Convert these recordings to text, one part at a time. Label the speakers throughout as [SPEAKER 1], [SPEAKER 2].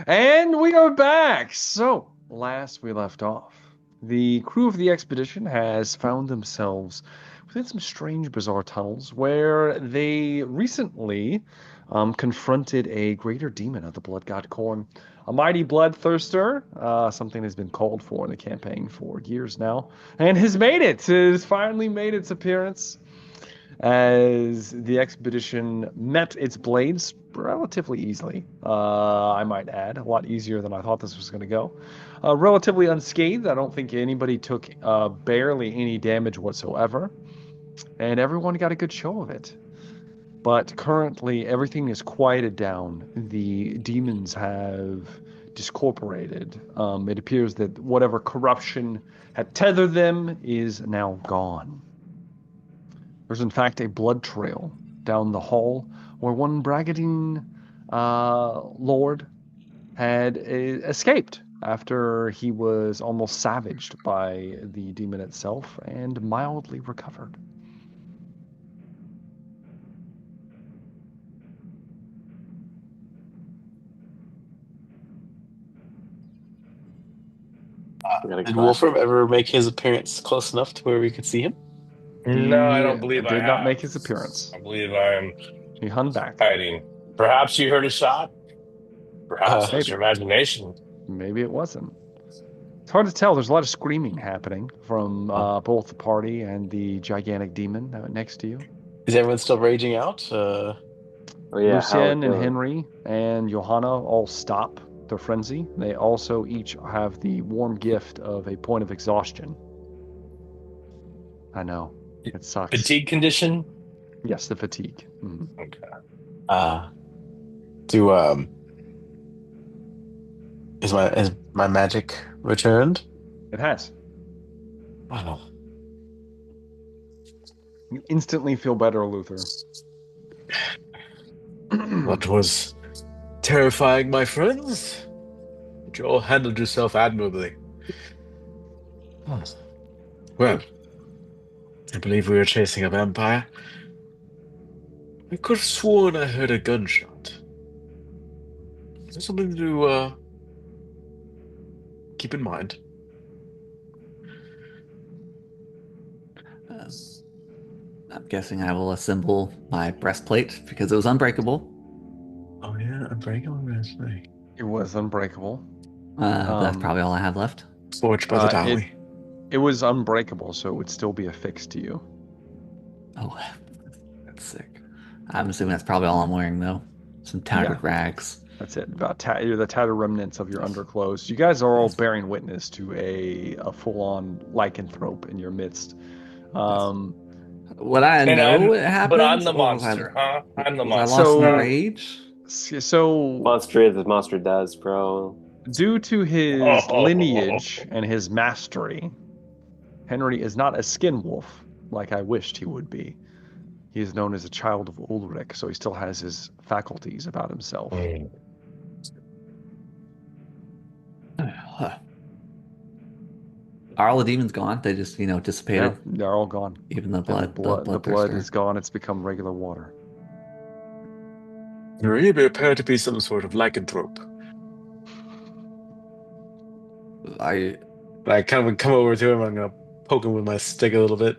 [SPEAKER 1] And we are back. So, last we left off, the crew of the expedition has found themselves within some strange, bizarre tunnels where they recently confronted a greater demon of the blood god Korn, a mighty bloodthirster, something has been called for in the campaign for years now, and has made it. Has finally made its appearance as the expedition met its blades relatively easily. I might add, a lot easier than I thought this was going to go. Relatively unscathed. I don't think anybody took barely any damage whatsoever, and everyone got a good show of it. But currently, everything is quieted down. The demons have discorporated. It appears that whatever corruption had tethered them is now gone. There's in fact a blood trail down the hall where one braggadine lord had escaped after he was almost savaged by the demon itself and mildly recovered.
[SPEAKER 2] Did Wolfram ever make his appearance close enough to where we could see him?
[SPEAKER 3] No, I
[SPEAKER 1] He
[SPEAKER 3] don't believe I
[SPEAKER 1] did not make
[SPEAKER 3] have.
[SPEAKER 1] his appearance.
[SPEAKER 3] I believe I am
[SPEAKER 1] He hung back.
[SPEAKER 3] hiding. Perhaps you heard a shot. Perhaps
[SPEAKER 2] Uh,
[SPEAKER 3] that was your
[SPEAKER 1] Maybe.
[SPEAKER 3] imagination.
[SPEAKER 1] Maybe it wasn't. It's hard to tell. There's a lot of screaming happening from both the party and the gigantic demon next to you.
[SPEAKER 2] is everyone still raging out?
[SPEAKER 4] Oh yeah, how it
[SPEAKER 1] Lucien and
[SPEAKER 4] goes.
[SPEAKER 1] Henry and Johanna all stop their frenzy. They also each have the warm gift of a point of exhaustion. I know. It sucks.
[SPEAKER 3] Fatigue condition?
[SPEAKER 1] Yes, the fatigue.
[SPEAKER 3] Okay.
[SPEAKER 2] Do is my magic returned?
[SPEAKER 1] It has.
[SPEAKER 2] Wow.
[SPEAKER 1] You instantly feel better, Luther.
[SPEAKER 5] What was terrifying, my friends? But you all handled yourself admirably. Well, I believe we were chasing a vampire. I could have sworn I heard a gunshot. Is there something to keep in mind?
[SPEAKER 6] Uh, I'm guessing I will assemble my breastplate because it was unbreakable.
[SPEAKER 5] Oh yeah, unbreakable breastplate.
[SPEAKER 1] It was unbreakable.
[SPEAKER 6] That's probably all I have left.
[SPEAKER 5] Forged by the Dawi.
[SPEAKER 1] It was unbreakable, so it would still be affixed to you.
[SPEAKER 6] Oh, that's sick. I'm assuming that's probably all I'm wearing, though. Some tattered rags.
[SPEAKER 1] That's it. You're the tattered remnants of your underclothes. You guys are all bearing witness to a full-on lycanthrope in your midst.
[SPEAKER 6] Would I know it happened?
[SPEAKER 3] But I'm the
[SPEAKER 6] or was
[SPEAKER 3] monster, huh? I'm the
[SPEAKER 6] was
[SPEAKER 3] monster.
[SPEAKER 6] I lost in rage?
[SPEAKER 1] So
[SPEAKER 4] Monster is as monster does, bro.
[SPEAKER 1] due to his lineage and his mastery, Henry is not a skin wolf like I wished he would be. He is known as a child of Ulrich, so he still has his faculties about himself.
[SPEAKER 6] Huh. Are all the demons gone? They just, dissipated.
[SPEAKER 1] Yeah, they're all gone.
[SPEAKER 6] Even the
[SPEAKER 1] And
[SPEAKER 6] blood,
[SPEAKER 1] the blood is gone. It's become regular water.
[SPEAKER 5] You really appear to be some sort of lycanthrope.
[SPEAKER 6] I
[SPEAKER 5] kind of come over to him. I'm gonna poke him with my stick a little bit.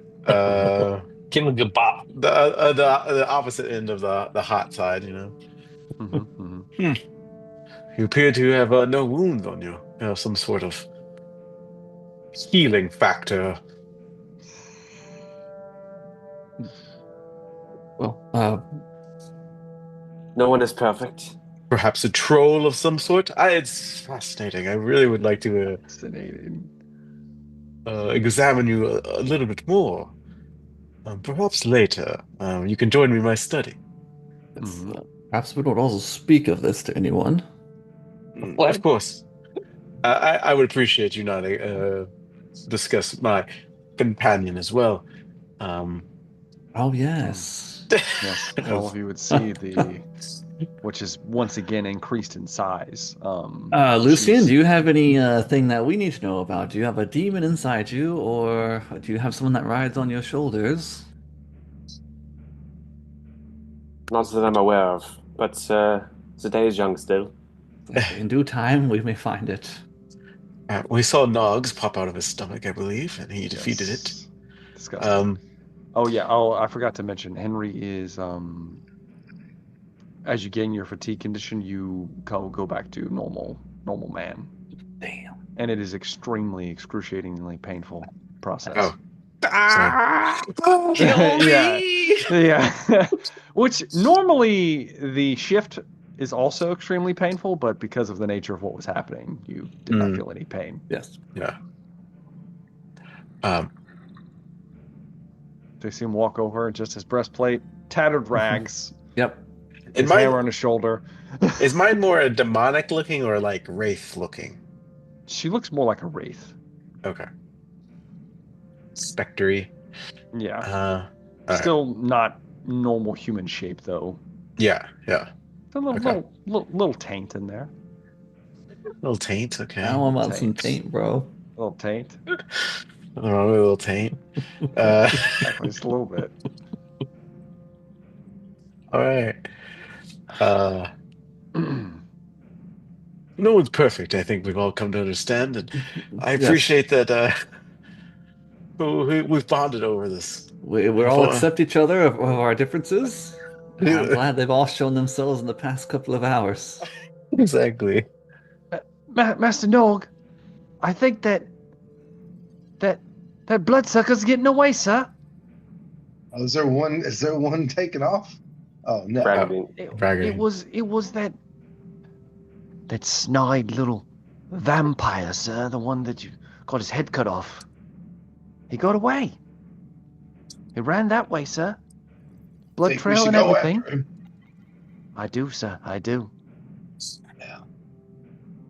[SPEAKER 3] Give him a good bop.
[SPEAKER 5] The opposite end of the hot side, You appear to have no wounds on you. You have some sort of healing factor.
[SPEAKER 6] well,
[SPEAKER 4] No one is perfect.
[SPEAKER 5] Perhaps a troll of some sort. It's fascinating. I really would like to examine you a little bit more. Perhaps later. You can join me in my study.
[SPEAKER 6] perhaps we don't also speak of this to anyone.
[SPEAKER 5] Of course. I would appreciate you not discuss my companion as well.
[SPEAKER 6] Oh yes.
[SPEAKER 1] Yes, all of you would see which is once again increased in size.
[SPEAKER 6] Lucien, do you have any thing that we need to know about? Do you have a demon inside you, or do you have someone that rides on your shoulders?
[SPEAKER 4] Not that I'm aware of, but the day is young still.
[SPEAKER 6] In due time, we may find it.
[SPEAKER 5] We saw Nogs pop out of his stomach, I believe, and he defeated it.
[SPEAKER 1] Disgusting. Oh yeah. Oh, I forgot to mention. Henry is as you gain your fatigue condition, you go back to normal man.
[SPEAKER 6] Damn.
[SPEAKER 1] And it is extremely excruciatingly painful process.
[SPEAKER 5] Oh.
[SPEAKER 6] Kill
[SPEAKER 1] Yeah.
[SPEAKER 6] me!
[SPEAKER 1] Yeah. Which normally the shift is also extremely painful, but because of the nature of what was happening, you did not feel any pain.
[SPEAKER 6] Yes.
[SPEAKER 5] Yeah.
[SPEAKER 1] They see him walk over, just his breastplate, tattered rags,
[SPEAKER 6] Yep.
[SPEAKER 1] his hammer on his shoulder.
[SPEAKER 5] Is mine more a demonic looking or like wraith looking?
[SPEAKER 1] She looks more like a wraith.
[SPEAKER 5] Okay. Spectre-y.
[SPEAKER 1] Yeah.
[SPEAKER 5] All
[SPEAKER 1] Still not normal human shape though.
[SPEAKER 5] Yeah.
[SPEAKER 1] A little taint in there.
[SPEAKER 5] Little taint, okay.
[SPEAKER 6] I don't know about some taint, bro.
[SPEAKER 1] A little taint.
[SPEAKER 5] Nothing wrong with a little taint.
[SPEAKER 1] Exactly, just a little bit.
[SPEAKER 5] All right. No one's perfect. I think we've all come to understand, and I appreciate that. We've bonded over this.
[SPEAKER 6] We all accept each other of our differences. And I'm glad they've all shown themselves in the past couple of hours.
[SPEAKER 5] Exactly.
[SPEAKER 1] Master Nog, I think that bloodsucker's getting away, sir.
[SPEAKER 7] Oh, is there one taken off? Oh no.
[SPEAKER 1] It was that snide little vampire, sir, the one that you got his head cut off. He got away. He ran that way, sir. Blood trail and everything. I do, sir. I do.
[SPEAKER 7] Yeah.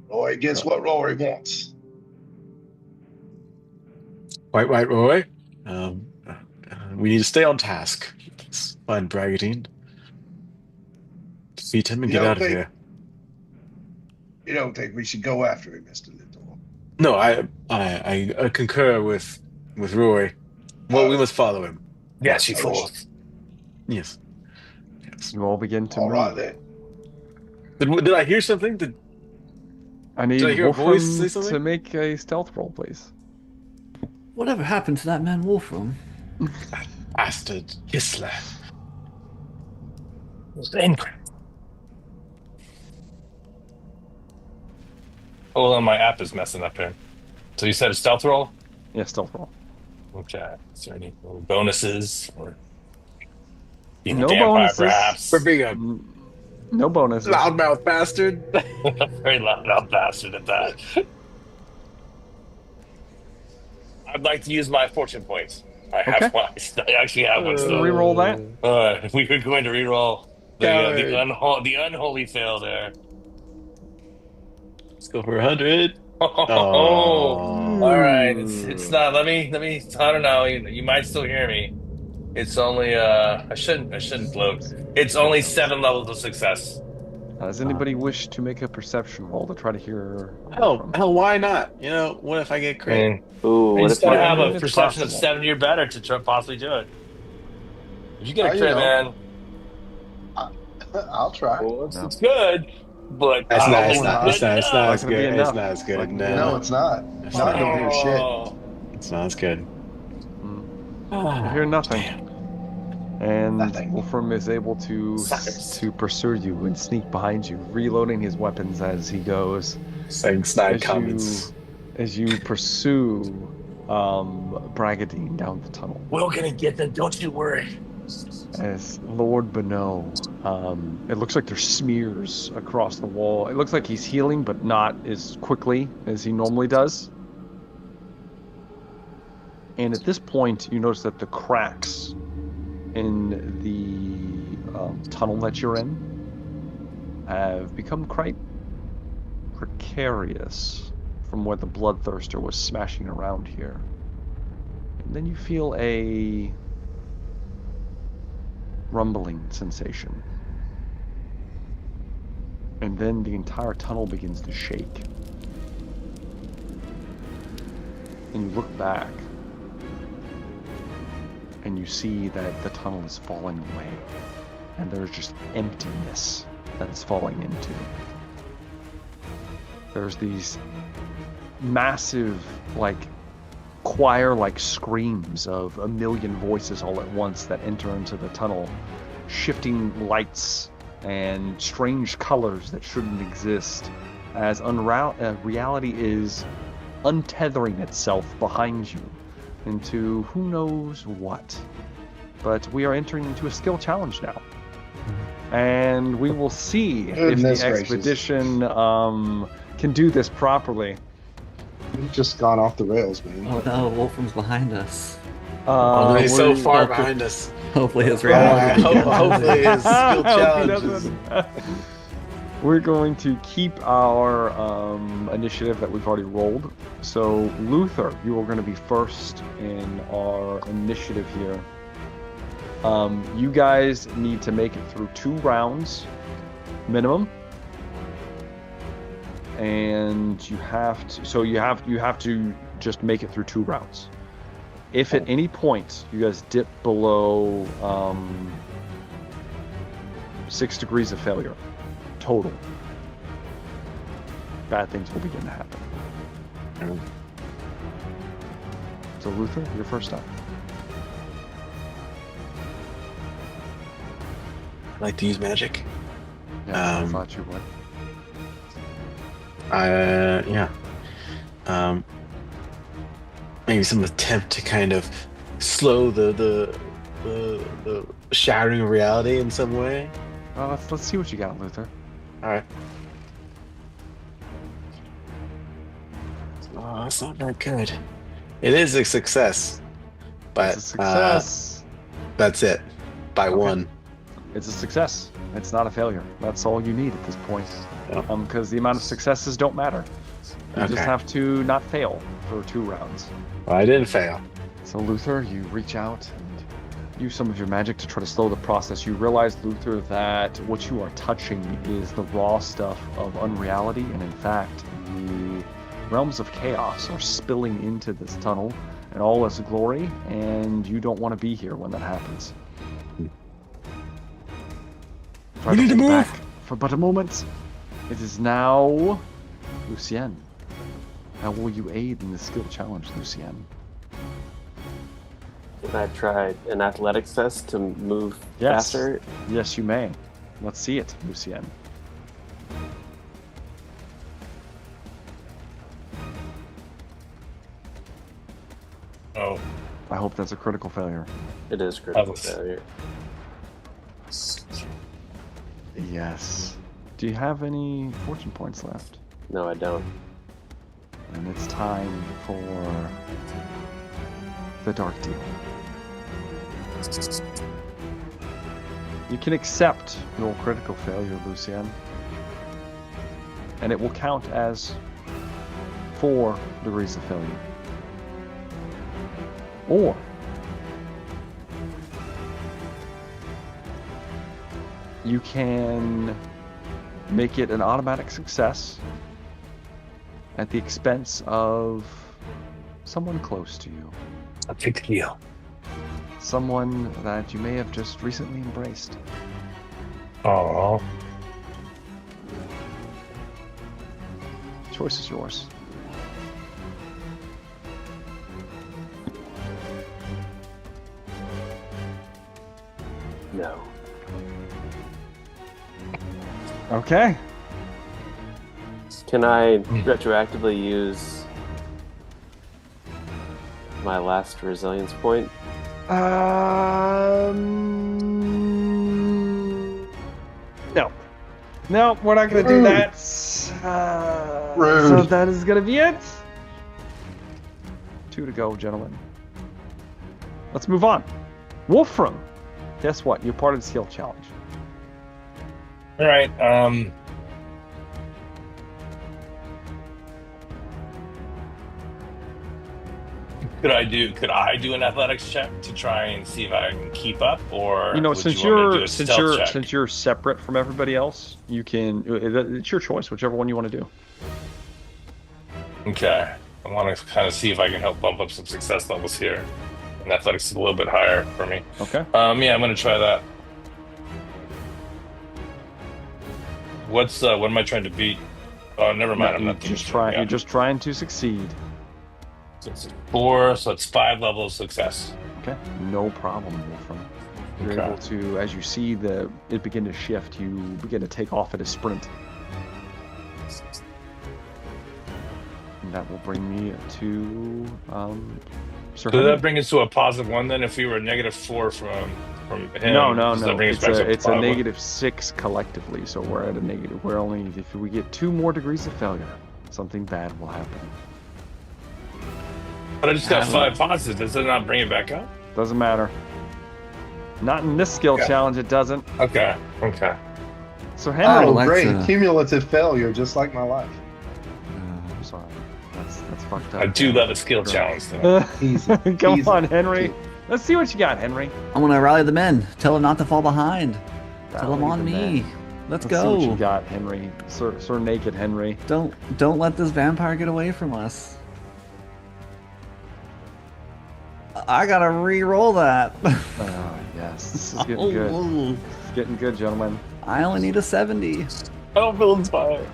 [SPEAKER 7] Roy gets what Rory wants.
[SPEAKER 5] Right, Roy. We need to stay on task. Let's find Bragadine. Defeat him and get out of here.
[SPEAKER 7] You don't think we should go after him, Mr. Little?
[SPEAKER 5] No, I concur with Roy. Well, we must follow him.
[SPEAKER 3] Yes, you fools.
[SPEAKER 5] Yes.
[SPEAKER 1] You all begin to move.
[SPEAKER 7] All right then.
[SPEAKER 5] Did I hear something?
[SPEAKER 1] I need
[SPEAKER 5] hear a voice say
[SPEAKER 1] Wolfram
[SPEAKER 5] something?
[SPEAKER 1] to make a stealth roll, please.
[SPEAKER 6] Whatever happened to that man Wolfram?
[SPEAKER 5] Bastard Kisler.
[SPEAKER 3] Hold on, my app is messing up here. So you said a stealth roll?
[SPEAKER 1] Yeah, stealth roll.
[SPEAKER 3] Okay. Is there any bonuses or being
[SPEAKER 1] No
[SPEAKER 3] a vampire,
[SPEAKER 1] bonuses.
[SPEAKER 3] perhaps?
[SPEAKER 5] For being a
[SPEAKER 1] No bonuses.
[SPEAKER 5] loudmouth bastard.
[SPEAKER 3] Very loud bastard at that. I'd like to use my fortune points. I have one. I actually have one still.
[SPEAKER 1] Reroll that.
[SPEAKER 3] We were going to reroll the unholy fail there.
[SPEAKER 5] Let's go for 100.
[SPEAKER 3] Oh, all right. It's not. Let me. I don't know. You might still hear me. It's only. I shouldn't bloat. It's only 7 levels of success.
[SPEAKER 1] Does anybody wish to make a perception roll to try to hear?
[SPEAKER 5] Hell, why not? You know, what if I get crit?
[SPEAKER 4] Ooh,
[SPEAKER 3] You
[SPEAKER 4] what
[SPEAKER 3] just
[SPEAKER 4] if
[SPEAKER 3] gotta
[SPEAKER 4] I
[SPEAKER 3] have a
[SPEAKER 1] It's
[SPEAKER 3] perception of
[SPEAKER 1] possible.
[SPEAKER 3] 70 or better to possibly do it. If you get a
[SPEAKER 7] You
[SPEAKER 3] crit,
[SPEAKER 7] know.
[SPEAKER 3] man,
[SPEAKER 7] I'll try.
[SPEAKER 3] it's good. But
[SPEAKER 5] It's
[SPEAKER 3] I
[SPEAKER 5] not.
[SPEAKER 3] don't
[SPEAKER 5] It's
[SPEAKER 3] think
[SPEAKER 5] not. It's not. It's not as
[SPEAKER 1] Not gonna be
[SPEAKER 5] good. It's
[SPEAKER 1] enough.
[SPEAKER 5] not as good.
[SPEAKER 7] No, it's not. It's not gonna do shit.
[SPEAKER 3] Oh.
[SPEAKER 5] It's not as good.
[SPEAKER 1] You hear nothing. And
[SPEAKER 7] Nothing.
[SPEAKER 1] Wolfram is able to pursue you and sneak behind you, reloading his weapons as he goes.
[SPEAKER 5] Saying snide comments.
[SPEAKER 1] As you pursue Bragadine down the tunnel.
[SPEAKER 3] We're gonna get them. Don't you worry.
[SPEAKER 1] As Lord Bonneau, it looks like there's smears across the wall. It looks like he's healing, but not as quickly as he normally does. And at this point, you notice that the cracks in the tunnel that you're in have become quite precarious from where the bloodthirster was smashing around here. And then you feel a rumbling sensation. And then the entire tunnel begins to shake. And you look back, and you see that the tunnel is falling away. And there's just emptiness that it's falling into. there's these massive, like, choir-like screams of a million voices all at once that enter into the tunnel, shifting lights and strange colors that shouldn't exist, as reality is untethering itself behind you into who knows what. But we are entering into a skill challenge now. And we will see
[SPEAKER 7] Goodness
[SPEAKER 1] if the
[SPEAKER 7] gracious.
[SPEAKER 1] expedition can do this properly.
[SPEAKER 7] You've just gone off the rails, man.
[SPEAKER 6] Oh no, Wolfram's behind us.
[SPEAKER 5] He's so
[SPEAKER 1] we're-
[SPEAKER 5] far behind us.
[SPEAKER 6] Hopefully his
[SPEAKER 5] Uh,
[SPEAKER 6] reality.
[SPEAKER 5] hopefully his skill
[SPEAKER 1] I hope he
[SPEAKER 5] challenges.
[SPEAKER 1] doesn't. We're going to keep our initiative that we've already rolled. So, Luther, you are going to be first in our initiative here. You guys need to make it through 2 rounds minimum, and you have to. So you have to just make it through 2 rounds. If at any point you guys dip below 6 degrees of failure total, bad things will begin to happen. So Luther, you're first up.
[SPEAKER 5] I like to use magic.
[SPEAKER 1] Yeah, I thought you would.
[SPEAKER 5] Yeah. Maybe some attempt to kind of slow the shattering of reality in some way.
[SPEAKER 1] Well, let's see what you got, Luther.
[SPEAKER 5] All right. Oh, that's not very good. It is a success, but
[SPEAKER 1] It's a success.
[SPEAKER 5] that's it. By
[SPEAKER 1] Okay.
[SPEAKER 5] 1.
[SPEAKER 1] It's a success. It's not a failure. That's all you need at this point.
[SPEAKER 5] Yeah.
[SPEAKER 1] Because the amount of successes don't matter. You
[SPEAKER 5] Okay.
[SPEAKER 1] just have to not fail for 2 rounds.
[SPEAKER 5] Well, I didn't fail.
[SPEAKER 1] So Luther, you reach out and use some of your magic to try to slow the process. You realize, Luther, that what you are touching is the raw stuff of unreality, and in fact, the realms of chaos are spilling into this tunnel in all its glory, and you don't want to be here when that happens. Try
[SPEAKER 5] We need to
[SPEAKER 1] hold
[SPEAKER 5] move.
[SPEAKER 1] back for but a moment. It is now Lucien. How will you aid in the skill challenge, Lucien?
[SPEAKER 4] Can I try an athletics test to move
[SPEAKER 1] Yes.
[SPEAKER 4] faster?
[SPEAKER 1] Yes, you may. Let's see it, Lucien.
[SPEAKER 3] Oh,
[SPEAKER 1] I hope that's a critical failure.
[SPEAKER 4] It is critical
[SPEAKER 3] was-
[SPEAKER 4] failure.
[SPEAKER 1] Yes. Do you have any fortune points left?
[SPEAKER 4] No, I don't.
[SPEAKER 1] And it's time for the dark deal. You can accept your critical failure, Lucien, and it will count as 4 degrees of failure. Or you can make it an automatic success at the expense of someone close to you.
[SPEAKER 5] I'll take the heal.
[SPEAKER 1] Someone that you may have just recently embraced.
[SPEAKER 3] oh,
[SPEAKER 1] Choice is yours.
[SPEAKER 4] No.
[SPEAKER 1] Okay.
[SPEAKER 4] Can I retroactively use my last resilience point?
[SPEAKER 1] No. No, we're not going to do
[SPEAKER 7] Rude.
[SPEAKER 1] that.
[SPEAKER 7] Rude.
[SPEAKER 1] So that is going to be it. 2 to go, gentlemen. Let's move on. Wolfram. Guess what? You're part of the skill challenge.
[SPEAKER 3] all right. Could I do an athletics check to try and see if I can keep up, or
[SPEAKER 1] You know,
[SPEAKER 3] would
[SPEAKER 1] since
[SPEAKER 3] you want me to do
[SPEAKER 1] you're
[SPEAKER 3] a stealth check?
[SPEAKER 1] since you're separate from everybody else, you can. It's your choice, whichever one you want to do.
[SPEAKER 3] Okay, I want to kind of see if I can help bump up some success levels here. And athletics is a little bit higher for me.
[SPEAKER 1] Okay.
[SPEAKER 3] Yeah, I'm gonna try that. What am I trying to beat? Oh, never mind. I'm
[SPEAKER 1] you're
[SPEAKER 3] not
[SPEAKER 1] just trying. You're just trying to succeed.
[SPEAKER 3] So it's 4, so it's 5 levels of success.
[SPEAKER 1] Okay, no problem, Wolfram. You're
[SPEAKER 3] Okay.
[SPEAKER 1] able to, as you see it begin to shift, you begin to take off at a sprint. And that will bring me to Sir
[SPEAKER 3] So
[SPEAKER 1] Henry.
[SPEAKER 3] that bring us to a +1 then if we were -4 from him?
[SPEAKER 1] No.
[SPEAKER 3] does that bring us
[SPEAKER 1] It's
[SPEAKER 3] back to
[SPEAKER 1] a
[SPEAKER 3] +1?
[SPEAKER 1] -6 collectively, so we're at a negative. We're only if we get 2 more degrees of failure, something bad will happen.
[SPEAKER 3] But I just got 5 positives. Does it not bring it back up?
[SPEAKER 1] Doesn't matter. Not in this skill
[SPEAKER 3] Okay.
[SPEAKER 1] challenge. It doesn't.
[SPEAKER 3] Okay.
[SPEAKER 1] So Henry,
[SPEAKER 7] Oh,
[SPEAKER 6] let's,
[SPEAKER 7] great. Cumulative failure, just like my life.
[SPEAKER 1] I'm sorry. That's fucked up.
[SPEAKER 3] I do love a skill challenge though.
[SPEAKER 7] Easy.
[SPEAKER 1] Come
[SPEAKER 7] Easy.
[SPEAKER 1] on, Henry. Let's see what you got, Henry.
[SPEAKER 6] I'm gonna rally the men. Tell them not to fall behind. Tell them
[SPEAKER 1] Rally
[SPEAKER 6] on
[SPEAKER 1] the
[SPEAKER 6] me.
[SPEAKER 1] men.
[SPEAKER 6] Let's
[SPEAKER 1] See what you
[SPEAKER 6] go.
[SPEAKER 1] got, Henry. Sir Naked Henry.
[SPEAKER 6] Don't let this vampire get away from us. I gotta re-roll that.
[SPEAKER 1] Oh, yes. This is getting good. It's getting good, gentlemen.
[SPEAKER 6] I only need a 70.
[SPEAKER 2] I don't feel inspired.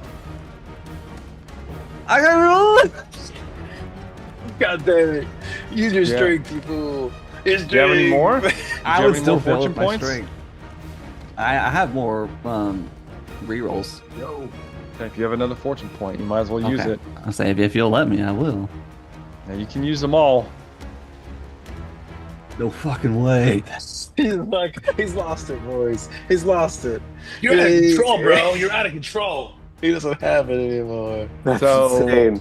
[SPEAKER 6] I gotta roll it.
[SPEAKER 2] God damn it! Use your
[SPEAKER 1] Yeah.
[SPEAKER 2] strength, you fool. It's
[SPEAKER 1] Do you have any more? Do
[SPEAKER 6] I
[SPEAKER 1] you
[SPEAKER 6] would
[SPEAKER 1] have any
[SPEAKER 6] still
[SPEAKER 1] more
[SPEAKER 6] fail
[SPEAKER 1] fortune
[SPEAKER 6] with my
[SPEAKER 1] points?
[SPEAKER 6] strength. I have more re-rolls.
[SPEAKER 7] Yo.
[SPEAKER 1] Okay, if you have another fortune point, you might as well use
[SPEAKER 6] Okay.
[SPEAKER 1] it.
[SPEAKER 6] I'll say if you'll let me, I will.
[SPEAKER 1] Now you can use them all.
[SPEAKER 6] No fucking way.
[SPEAKER 2] He's lost it, boys. He's lost it.
[SPEAKER 3] You're out of
[SPEAKER 2] Hey.
[SPEAKER 3] control, bro. You're out of control.
[SPEAKER 2] He doesn't have it anymore.
[SPEAKER 4] That's
[SPEAKER 1] So-
[SPEAKER 4] insane.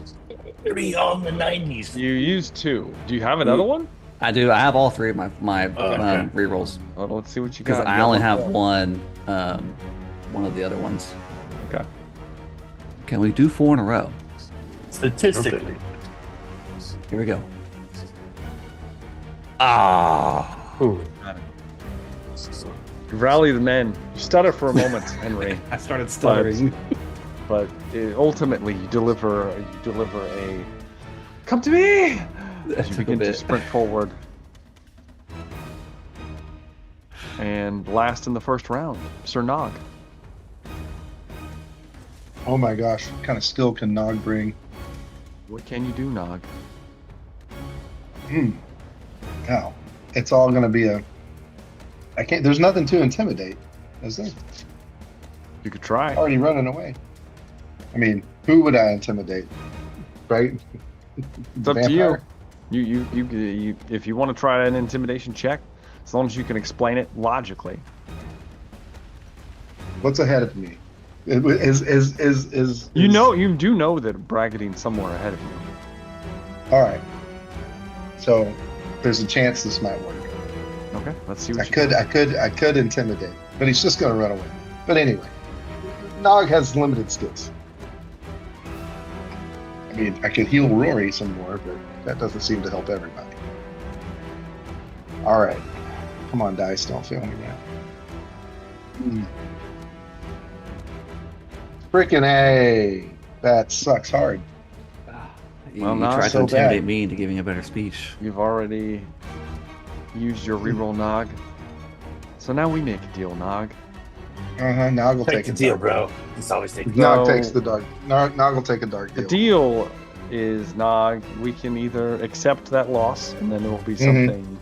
[SPEAKER 3] You're beyond the 90s.
[SPEAKER 1] You used 2. Do you have another one?
[SPEAKER 6] I do. I have all 3 of my
[SPEAKER 3] Okay.
[SPEAKER 6] re-rolls
[SPEAKER 1] Well, let's see what you
[SPEAKER 6] because
[SPEAKER 1] got.
[SPEAKER 6] I only have one of the other ones.
[SPEAKER 1] Okay.
[SPEAKER 6] Can we do 4 in a row?
[SPEAKER 3] Statistically.
[SPEAKER 6] Here we go. Ah.
[SPEAKER 1] Rally the men. You stutter for a moment, Henry.
[SPEAKER 6] I started
[SPEAKER 1] But ultimately, you deliver a come to me as you begin to sprint forward. And last in the first round, Sir Nog.
[SPEAKER 7] Oh my gosh. What kind of skill can Nog bring?
[SPEAKER 1] What can you do, Nog?
[SPEAKER 7] Now, it's all going to be there's nothing to intimidate, is there?
[SPEAKER 1] You could try.
[SPEAKER 7] Already running away. I mean, who would I intimidate? Right?
[SPEAKER 1] It's up to you. You if you want to try an intimidation check, as long as you can explain it logically.
[SPEAKER 7] What's ahead of me? Is
[SPEAKER 1] You do know that Bragadine's somewhere ahead of you.
[SPEAKER 7] all right. So there's a chance this might work.
[SPEAKER 1] Okay, let's see what
[SPEAKER 7] I could intimidate, but he's just gonna run away. But anyway, Nog has limited skills. I mean, I could heal Rory some more, but that doesn't seem to help everybody. All right, come on, dice, don't fail me now. Freaking A! That sucks hard.
[SPEAKER 6] You
[SPEAKER 1] Well, not
[SPEAKER 6] tried to
[SPEAKER 7] so
[SPEAKER 6] intimidate
[SPEAKER 7] bad.
[SPEAKER 6] me into giving a better speech.
[SPEAKER 1] You've already used your reroll, Nog. So now we make a deal, Nog.
[SPEAKER 7] Nog will
[SPEAKER 3] Take
[SPEAKER 7] take
[SPEAKER 3] the
[SPEAKER 7] a
[SPEAKER 3] deal,
[SPEAKER 7] dark.
[SPEAKER 3] bro. He's always taking
[SPEAKER 7] Nog
[SPEAKER 1] No.
[SPEAKER 7] takes the dark. Nog will take a dark
[SPEAKER 1] The
[SPEAKER 7] deal.
[SPEAKER 1] deal is, Nog, we can either accept that loss and then there will be something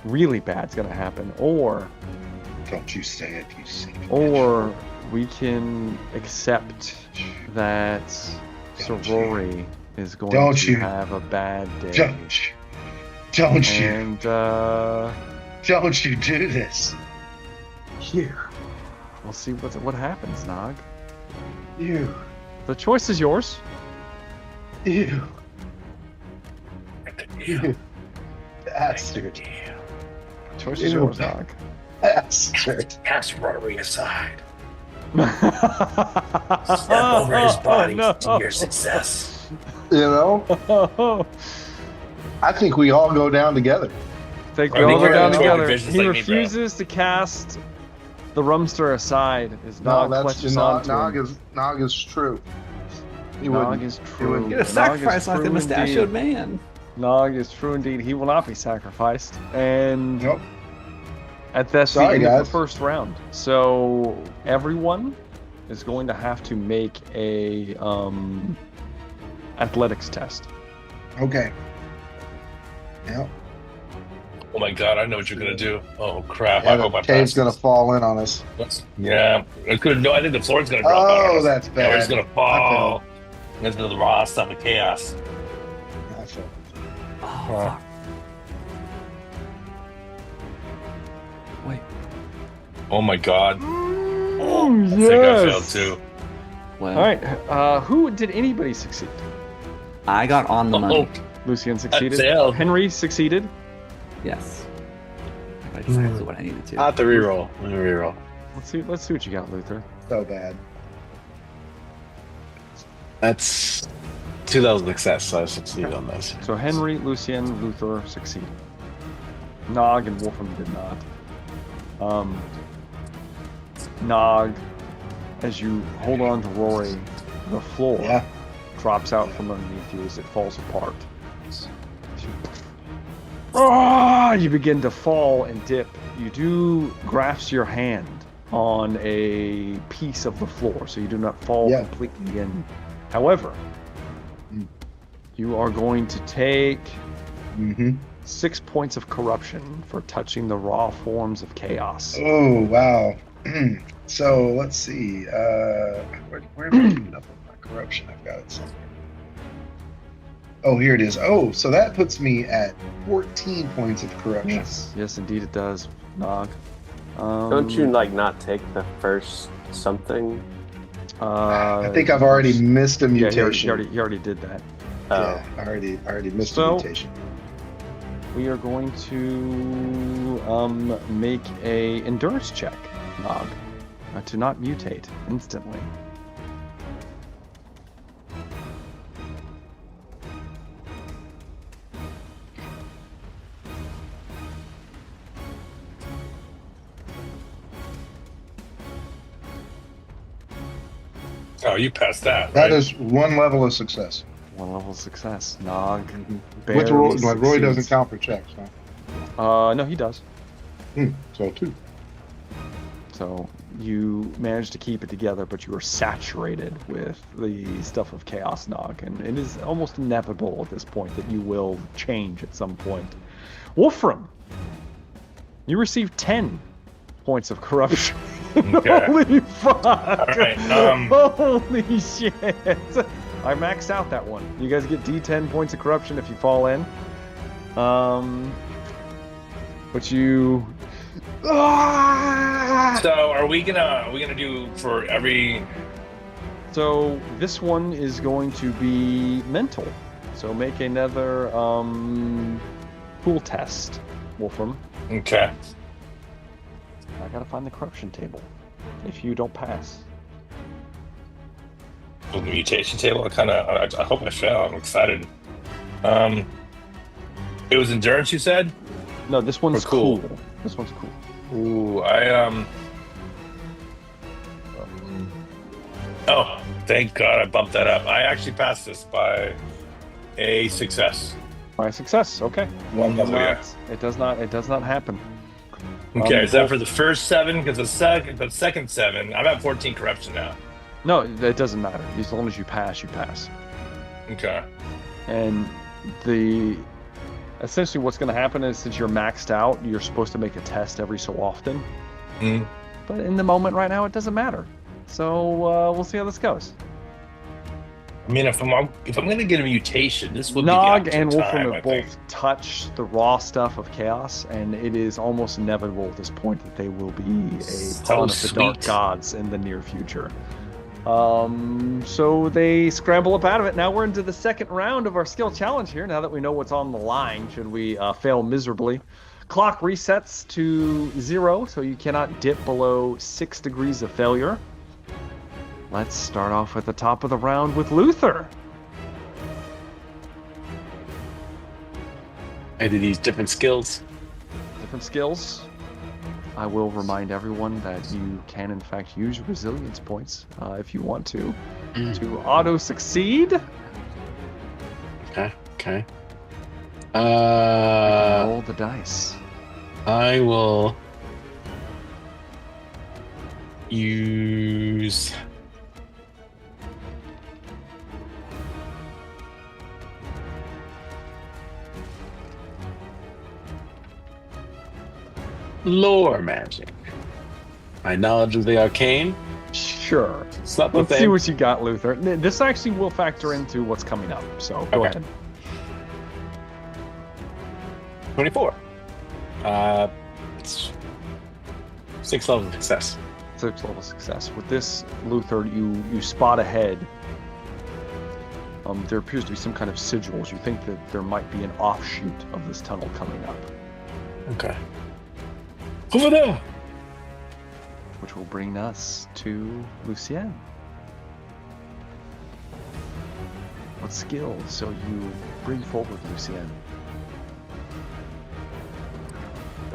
[SPEAKER 1] really bad's going to happen, or
[SPEAKER 7] Don't you say it, you see.
[SPEAKER 1] or we can accept that Sir Rory is going
[SPEAKER 7] Don't
[SPEAKER 1] to
[SPEAKER 7] you.
[SPEAKER 1] have a bad day.
[SPEAKER 7] Don't you.
[SPEAKER 1] And
[SPEAKER 7] Don't you do this. Here.
[SPEAKER 1] we'll see what happens, Nog.
[SPEAKER 7] You.
[SPEAKER 1] The choice is yours.
[SPEAKER 7] You. You. Bastard.
[SPEAKER 1] The choice is
[SPEAKER 7] Ew.
[SPEAKER 1] yours, Nog.
[SPEAKER 7] Bastard.
[SPEAKER 3] Cast Rory aside.
[SPEAKER 1] Step
[SPEAKER 3] Step over his body to your success.
[SPEAKER 7] You know? I think we all go down together.
[SPEAKER 1] Take
[SPEAKER 3] I
[SPEAKER 1] the
[SPEAKER 3] think
[SPEAKER 1] other
[SPEAKER 3] you're
[SPEAKER 1] down
[SPEAKER 3] in
[SPEAKER 1] together.
[SPEAKER 3] visions
[SPEAKER 1] He
[SPEAKER 3] like me, bro.
[SPEAKER 1] refuses to cast the Rumster aside. His
[SPEAKER 7] No,
[SPEAKER 1] Nog
[SPEAKER 7] that's
[SPEAKER 1] clutches
[SPEAKER 7] Nog,
[SPEAKER 1] onto
[SPEAKER 7] Nog
[SPEAKER 1] him.
[SPEAKER 7] is true. He
[SPEAKER 1] Nog
[SPEAKER 7] wouldn't.
[SPEAKER 1] is
[SPEAKER 7] He
[SPEAKER 1] true.
[SPEAKER 7] wouldn't
[SPEAKER 6] Get a
[SPEAKER 1] Nog is
[SPEAKER 6] sacrifice like the
[SPEAKER 1] true
[SPEAKER 6] mustachioed
[SPEAKER 1] indeed.
[SPEAKER 6] man.
[SPEAKER 1] Nog is true indeed. He will not be sacrificed. And
[SPEAKER 7] Nope.
[SPEAKER 1] that's the
[SPEAKER 7] Sorry,
[SPEAKER 1] end of
[SPEAKER 7] guys.
[SPEAKER 1] the first round. So everyone is going to have to make a athletics test.
[SPEAKER 7] Okay. Yep.
[SPEAKER 3] Oh my god, I know what you're gonna do. Oh crap!
[SPEAKER 7] Yeah,
[SPEAKER 3] I hope
[SPEAKER 7] the
[SPEAKER 3] I
[SPEAKER 7] cave's
[SPEAKER 3] pass
[SPEAKER 7] gonna
[SPEAKER 3] this.
[SPEAKER 7] fall in on us.
[SPEAKER 3] Yeah, I could. No, I think the floor's gonna drop out on
[SPEAKER 7] Oh,
[SPEAKER 3] us.
[SPEAKER 7] that's
[SPEAKER 3] Yeah, we're just
[SPEAKER 7] bad.
[SPEAKER 3] gonna
[SPEAKER 7] I
[SPEAKER 3] fall
[SPEAKER 7] failed.
[SPEAKER 3] into the raw stuff of chaos.
[SPEAKER 7] I failed.
[SPEAKER 6] Oh,
[SPEAKER 3] Huh.
[SPEAKER 6] fuck. Wait.
[SPEAKER 3] Oh my god!
[SPEAKER 1] Oh,
[SPEAKER 3] I think I failed too.
[SPEAKER 6] Well,
[SPEAKER 1] All right. Who did anybody succeed?
[SPEAKER 6] I got on the money.
[SPEAKER 1] Lucian succeeded.
[SPEAKER 3] failed.
[SPEAKER 1] Henry succeeded.
[SPEAKER 6] Yes. That's exactly what I needed to.
[SPEAKER 5] I have to reroll. Let me reroll.
[SPEAKER 1] Let's see what you got, Luther.
[SPEAKER 7] So bad.
[SPEAKER 5] That's 2,000 success, so I succeeded on those.
[SPEAKER 1] So Henry, Lucian, Luther succeeded. Nog and Wolfram did not. Nog, as you hold on to Rory, the floor
[SPEAKER 7] Yeah.
[SPEAKER 1] drops out from underneath you as it falls apart. You begin to fall and dip. You do grasp your hand on a piece of the floor, so you do not fall
[SPEAKER 7] Yeah.
[SPEAKER 1] completely in. However,
[SPEAKER 7] Mm.
[SPEAKER 1] you are going to take
[SPEAKER 7] Mm-hmm.
[SPEAKER 1] 6 points of corruption for touching the raw forms of chaos.
[SPEAKER 7] Oh, wow. So let's see. Where am I keeping up with my corruption? I've got it somewhere. Oh, here it is. Oh, so that puts me at 14 points of corruption.
[SPEAKER 1] Yes, indeed it does, Nog.
[SPEAKER 4] Don't you like not take the first something?
[SPEAKER 7] I think I've already missed a
[SPEAKER 1] Yeah,
[SPEAKER 7] mutation.
[SPEAKER 1] he already did that.
[SPEAKER 7] Yeah, I already missed
[SPEAKER 1] So-
[SPEAKER 7] a mutation.
[SPEAKER 1] We are going to make a endurance check, Nog, to not mutate instantly.
[SPEAKER 3] Oh, you passed that.
[SPEAKER 7] That
[SPEAKER 3] right?
[SPEAKER 7] is one level of success.
[SPEAKER 1] One level of success. Nog
[SPEAKER 7] Which
[SPEAKER 1] barely
[SPEAKER 7] Roy doesn't
[SPEAKER 1] succeeds.
[SPEAKER 7] count for checks, huh?
[SPEAKER 1] No, he does.
[SPEAKER 7] So 2.
[SPEAKER 1] So you managed to keep it together, but you are saturated with the stuff of Chaos Nog, and it is almost inevitable at this point that you will change at some point. Wolfram, you received 10 points of corruption.
[SPEAKER 3] Okay.
[SPEAKER 1] Holy fuck!
[SPEAKER 3] Alright,
[SPEAKER 1] Holy shit! I maxed out that one. You guys get D10 points of corruption if you fall in. But you.
[SPEAKER 3] So are we gonna do for every?
[SPEAKER 1] So this one is going to be mental. So make another pool test, Wolfram.
[SPEAKER 3] Okay.
[SPEAKER 1] I gotta find the corruption table. If you don't pass.
[SPEAKER 3] The mutation table. I hope I fail. I'm excited. It was endurance. You said.
[SPEAKER 1] No, this one's
[SPEAKER 3] cool.
[SPEAKER 1] cool. This one's cool.
[SPEAKER 3] Ooh, Oh, thank God I bumped that up. I actually passed this by a success.
[SPEAKER 1] My success. Okay.
[SPEAKER 3] One level, yeah.
[SPEAKER 1] It does not happen.
[SPEAKER 3] Okay, is that for the first 7? Because the second 7, I'm at 14 corruption now.
[SPEAKER 1] No, it doesn't matter. As long as you pass, you pass.
[SPEAKER 3] Okay.
[SPEAKER 1] And essentially what's going to happen is, since you're maxed out, you're supposed to make a test every so often.
[SPEAKER 3] Mm.
[SPEAKER 1] But in the moment right now, it doesn't matter. So we'll see how this goes.
[SPEAKER 3] I mean, if I'm going to get a mutation, this will
[SPEAKER 1] Nog
[SPEAKER 3] be the
[SPEAKER 1] and
[SPEAKER 3] opportune
[SPEAKER 1] Wolfram
[SPEAKER 3] time,
[SPEAKER 1] have
[SPEAKER 3] I think.
[SPEAKER 1] both touched the raw stuff of chaos, and it is almost inevitable at this point that they will be a pawn of the dark
[SPEAKER 3] sweet.
[SPEAKER 1] gods in the near future. So they scramble up out of it. Now we're into the second round of our skill challenge here. Now that we know what's on the line, should we fail miserably. Clock resets to 0, so you cannot dip below 6 degrees of failure. Let's start off at the top of the round with Luther.
[SPEAKER 5] I did these different skills.
[SPEAKER 1] Different skills. I will remind everyone that you can, in fact, use resilience points if you want to auto succeed.
[SPEAKER 5] Okay.
[SPEAKER 1] Roll the dice.
[SPEAKER 5] I will use
[SPEAKER 2] Lore magic. My knowledge of the arcane.
[SPEAKER 1] Sure.
[SPEAKER 2] It's not the
[SPEAKER 1] Let's see
[SPEAKER 2] thing.
[SPEAKER 1] what you got, Luther. This actually will factor into what's coming up, so go
[SPEAKER 2] Okay.
[SPEAKER 1] ahead.
[SPEAKER 2] 24. It's 6 level of success.
[SPEAKER 1] 6 level success. With this, Luther, you spot ahead. There appears to be some kind of sigils. You think that there might be an offshoot of this tunnel coming up,
[SPEAKER 2] Okay. Over there.
[SPEAKER 1] which will bring us to Lucien. What skills so you bring forward, Lucien?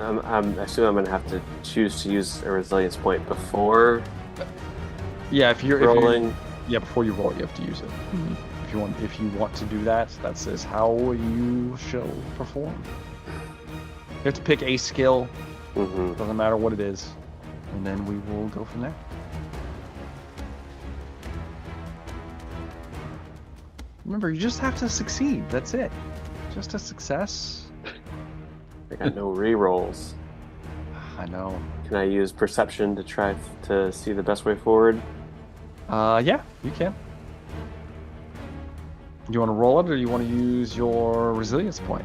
[SPEAKER 4] I assume I'm going to have to choose to use a resilience point before
[SPEAKER 1] Yeah, if you're
[SPEAKER 4] rolling.
[SPEAKER 1] before you roll, you have to use it. If you want to do that, that says how you shall perform. You have to pick a skill.
[SPEAKER 4] Mm-hmm.
[SPEAKER 1] Doesn't matter what it is, and then we will go from there. Remember, you just have to succeed. That's it. Just a success.
[SPEAKER 4] I got no re-rolls.
[SPEAKER 1] I know.
[SPEAKER 4] Can I use perception to try to see the best way forward?
[SPEAKER 1] Yeah, you can. You want to roll it, or you want to use your resilience point?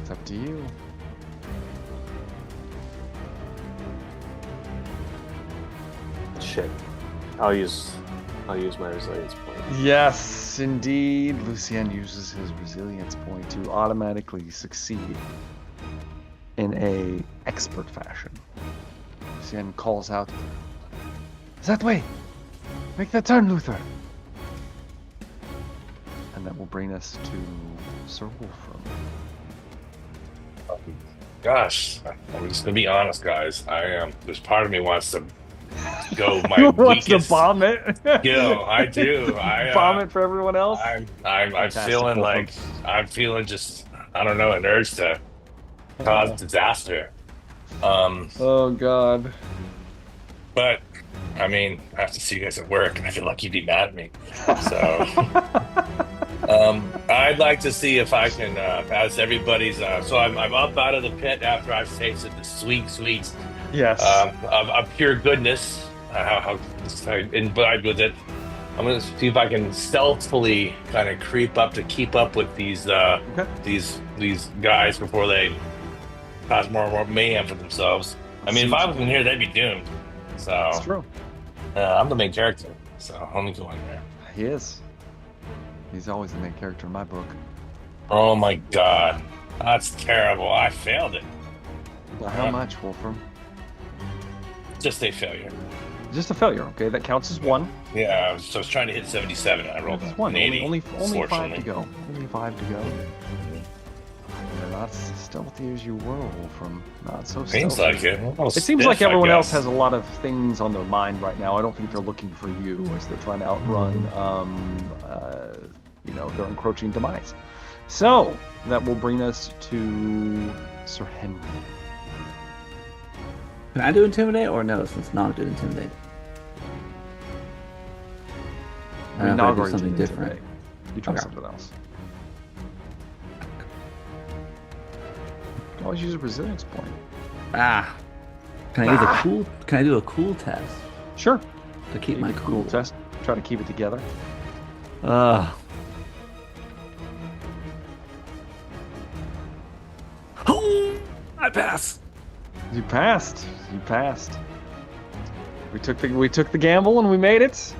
[SPEAKER 1] It's up to you.
[SPEAKER 4] Shit. I'll use my resilience point.
[SPEAKER 1] Yes, indeed. Lucien uses his resilience point to automatically succeed in a expert fashion. Lucien calls out, "That way! Make that turn, Luther!" And that will bring us to Sir Wolfram.
[SPEAKER 3] Gosh, I'm just gonna be honest, guys. There's part of me wants to go my
[SPEAKER 1] Wants to
[SPEAKER 3] weakest
[SPEAKER 1] bomb it?
[SPEAKER 3] skill. I do.
[SPEAKER 1] Bomb it for everyone else?
[SPEAKER 3] I'm
[SPEAKER 1] Fantastic,
[SPEAKER 3] feeling
[SPEAKER 1] Wolfram.
[SPEAKER 3] like I'm feeling just I don't know an urge to cause disaster.
[SPEAKER 1] Oh God.
[SPEAKER 3] But I mean, I have to see you guys at work, and I feel like you'd be mad at me. So, I'd like to see if I can pass everybody's. So I'm up out of the pit after I've tasted the sweet
[SPEAKER 1] Yes.
[SPEAKER 3] of pure goodness. How imbibe with it. I'm gonna see if I can stealthily kind of creep up to keep up with these these guys before they cause more and more mayhem for themselves. I mean, if I was in here, they'd be doomed. So
[SPEAKER 1] It's true.
[SPEAKER 3] I'm the main character, so let me go in there.
[SPEAKER 1] He is. He's always the main character in my book.
[SPEAKER 3] Oh my god, that's terrible. I failed it.
[SPEAKER 1] But how much, Wolfram?
[SPEAKER 3] Just a failure.
[SPEAKER 1] Just a failure, okay? That counts as one.
[SPEAKER 3] Yeah, I was trying to hit 77 and I rolled
[SPEAKER 1] That's
[SPEAKER 3] an
[SPEAKER 1] one.
[SPEAKER 3] 80.
[SPEAKER 1] Only 5 to
[SPEAKER 3] unfortunately.
[SPEAKER 1] go. Only 5 to go. You're not as stealthy as you were, Wolfram. Not so stealthy.
[SPEAKER 3] Seems like it.
[SPEAKER 1] It seems like everyone else has a lot of things on their mind right now. I don't think they're looking for you as they're trying to outrun, their encroaching demise. So that will bring us to Sir Henry.
[SPEAKER 6] Can I do intimidate or no? Since Nog did intimidate.
[SPEAKER 1] I mean,
[SPEAKER 6] if
[SPEAKER 1] Nog
[SPEAKER 6] do
[SPEAKER 1] already
[SPEAKER 6] something
[SPEAKER 1] did
[SPEAKER 6] different.
[SPEAKER 1] intimidate. You try
[SPEAKER 6] Okay.
[SPEAKER 1] something else. You can always use a resilience point.
[SPEAKER 6] Ah. Can I use a cool? Can I do a cool test
[SPEAKER 1] Sure.
[SPEAKER 6] to keep my
[SPEAKER 1] cool
[SPEAKER 6] cool?
[SPEAKER 1] test. Try to keep it together.
[SPEAKER 6] I pass.
[SPEAKER 1] You passed. You passed. We took the gamble and we made it.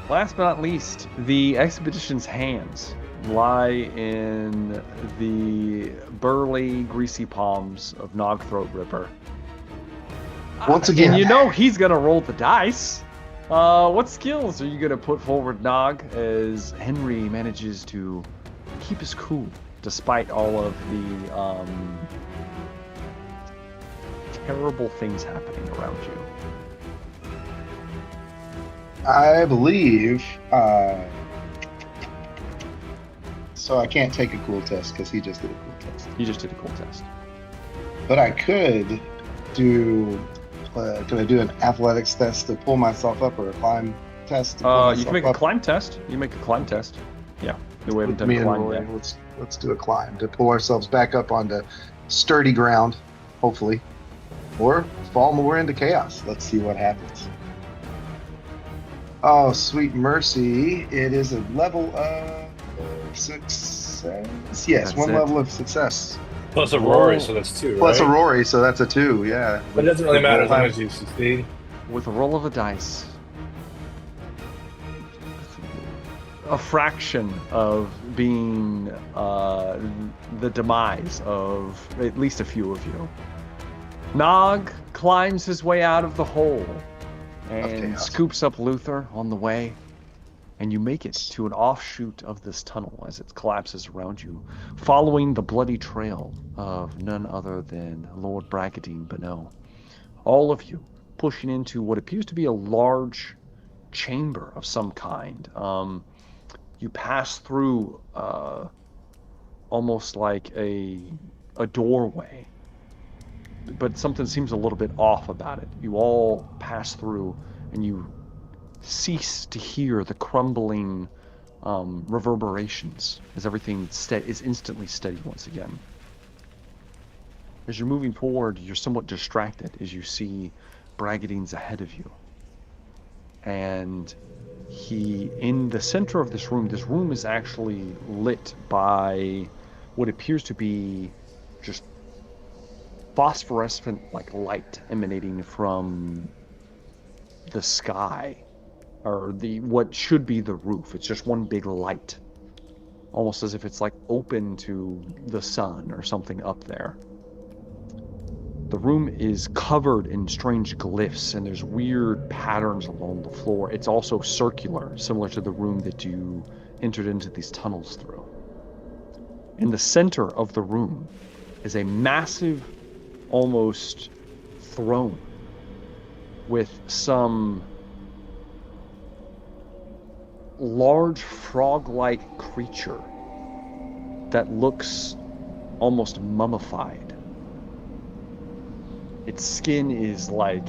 [SPEAKER 1] Last but not least, the expedition's hands lie in the burly, greasy palms of Nogthroat Ripper.
[SPEAKER 7] Once again,
[SPEAKER 1] And you know he's gonna roll the dice. What skills are you gonna put forward, Nog, as Henry manages to keep his cool despite all of the terrible things happening around you?
[SPEAKER 7] I believe. So I can't take a cool test because he just did a cool test.
[SPEAKER 1] You just did a cool test.
[SPEAKER 7] But I could do Can I do an athletics test to pull myself up, or a climb test to pull myself up?
[SPEAKER 1] You can make a climb test. You make a climb test. Yeah, we haven't done
[SPEAKER 7] Me and
[SPEAKER 1] climb
[SPEAKER 7] Roy,
[SPEAKER 1] yet.
[SPEAKER 7] let's do a climb to pull ourselves back up onto sturdy ground, hopefully, or fall more into chaos. Let's see what happens. Oh, sweet mercy! It is a level of success. Yes,
[SPEAKER 1] That's
[SPEAKER 7] one
[SPEAKER 1] it.
[SPEAKER 7] level of success.
[SPEAKER 3] Plus a Rory, so that's 2, right?
[SPEAKER 7] Plus a Rory, so that's a 2. Yeah.
[SPEAKER 3] But it doesn't really matter as long
[SPEAKER 7] We'll
[SPEAKER 3] as you succeed.
[SPEAKER 1] With a roll of a dice, a fraction of being the demise of at least a few of you. Nog climbs his way out of the hole and scoops up Luther on the way, and you make it to an offshoot of this tunnel as it collapses around you, following the bloody trail of none other than Lord Bragadine Bonneau. All of you pushing into what appears to be a large chamber of some kind. You pass through almost like a doorway, but something seems a little bit off about it. You all pass through, and you cease to hear the crumbling reverberations as everything is instantly steady once again. As you're moving forward, you're somewhat distracted as you see Bragadine's ahead of you. And in the center of this room is actually lit by what appears to be just phosphorescent like light emanating from the sky, or what should be the roof. It's just one big light, almost as if it's like open to the sun or something up there. The room is covered in strange glyphs, and there's weird patterns along the floor. It's also circular, similar to the room that you entered into these tunnels through. In the center of the room is a massive, almost throne with some large frog-like creature that looks almost mummified. Its skin is like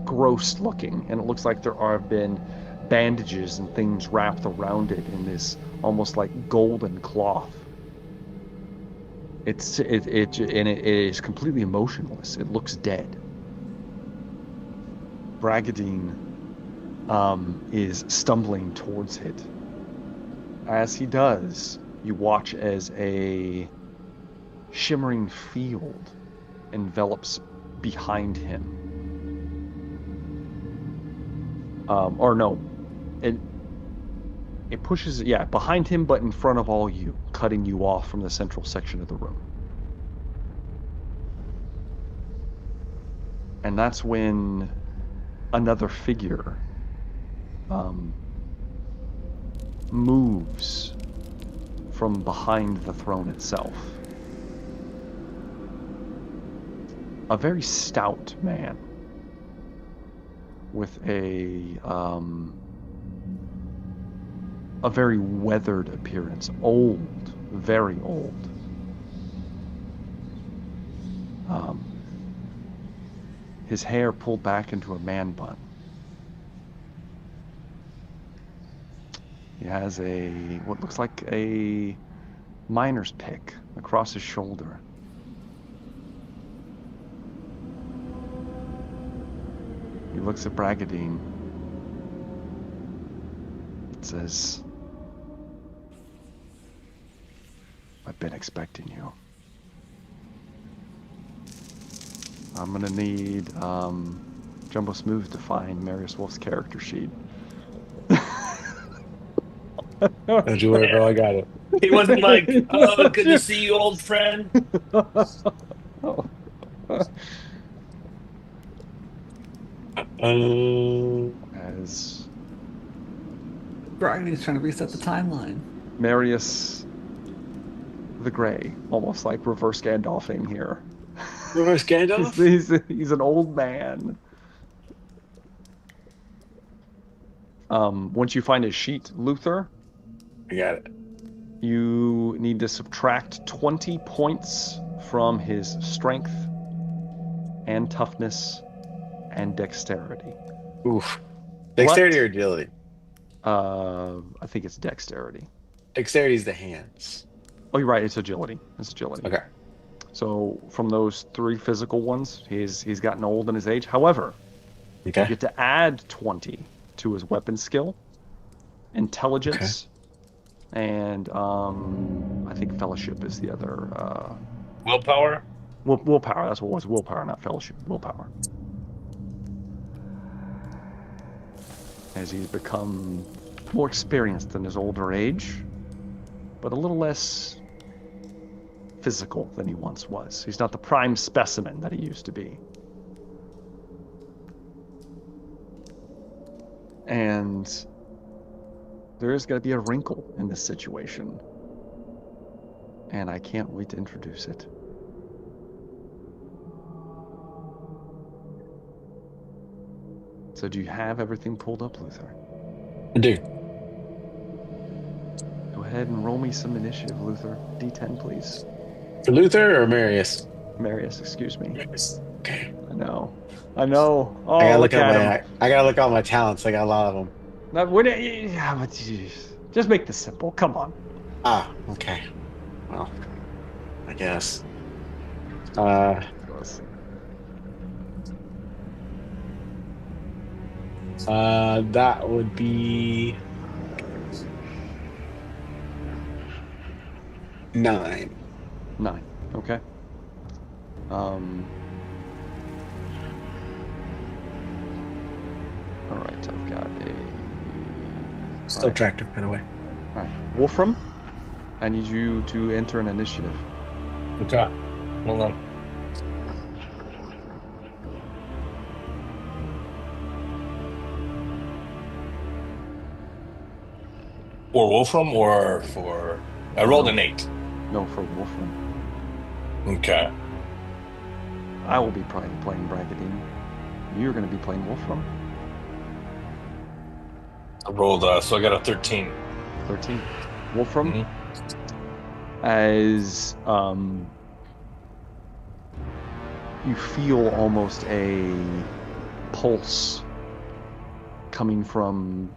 [SPEAKER 1] gross looking, and it looks like there have been bandages and things wrapped around it in this almost like golden cloth. It is completely emotionless. It looks dead. Bragadine is stumbling towards it. As he does, you watch as a shimmering field envelops behind him. It pushes, behind him, but in front of all you, cutting you off from the central section of the room. And that's when another figure moves from behind the throne itself. A very stout man with a very weathered appearance, old, very old. His hair pulled back into a man bun. He has what looks like a miner's pick across his shoulder. He looks at Bragadine. It says, "I've been expecting you. I'm gonna need Jumbo Smooth to find Marius Wolf's character sheet."
[SPEAKER 2] Don't you worry, bro. I got it.
[SPEAKER 3] He wasn't like, "Oh, good to see you, old friend."
[SPEAKER 1] As
[SPEAKER 6] Bragadine's trying to reset the timeline.
[SPEAKER 1] Marius the Grey, almost like reverse Gandalfing here.
[SPEAKER 2] Reverse Gandalf?
[SPEAKER 1] He's an old man. Once you find his sheet, Luther,
[SPEAKER 2] I got it.
[SPEAKER 1] you need to subtract 20 points from his strength and toughness and dexterity.
[SPEAKER 2] Oof. Dexterity or agility?
[SPEAKER 1] I think it's dexterity.
[SPEAKER 2] Dexterity is the hands.
[SPEAKER 1] Oh, you're right. It's agility. It's agility.
[SPEAKER 2] Okay.
[SPEAKER 1] So from those 3 physical ones, he's gotten old in his age. However, you
[SPEAKER 2] Okay.
[SPEAKER 1] get to add 20 to his weapon skill, intelligence, and I think fellowship is the other.
[SPEAKER 3] Willpower?
[SPEAKER 1] Willpower. That's what it was. Willpower, not fellowship. Willpower. As he's become more experienced in his older age, but a little less physical than he once was. He's not the prime specimen that he used to be. And there is going to be a wrinkle in this situation. And I can't wait to introduce it. So do you have everything pulled up, Luther?
[SPEAKER 2] I do.
[SPEAKER 1] Go ahead and roll me some initiative, Luther. D10, please.
[SPEAKER 2] For Luther or Marius?
[SPEAKER 1] Marius, excuse me.
[SPEAKER 2] Marius. Okay.
[SPEAKER 1] I know. Oh,
[SPEAKER 2] I gotta
[SPEAKER 1] look at him.
[SPEAKER 2] I gotta look at all my talents. I got a lot of them.
[SPEAKER 1] Yeah, but just make this simple. Come on.
[SPEAKER 2] Ah, okay. Well, I guess. That would be 9.
[SPEAKER 1] 9. Okay. All right, I've got a.
[SPEAKER 2] Still attractive, by the way.
[SPEAKER 1] All right, Wolfram, I need you to enter an initiative.
[SPEAKER 3] Okay. Hold on. For Wolfram or for... I rolled an 8.
[SPEAKER 1] No, for Wolfram.
[SPEAKER 3] Okay.
[SPEAKER 1] I will be playing Bragadine. You're going to be playing Wolfram.
[SPEAKER 3] I rolled, so I got a 13.
[SPEAKER 1] 13. Wolfram, as you feel almost a pulse coming from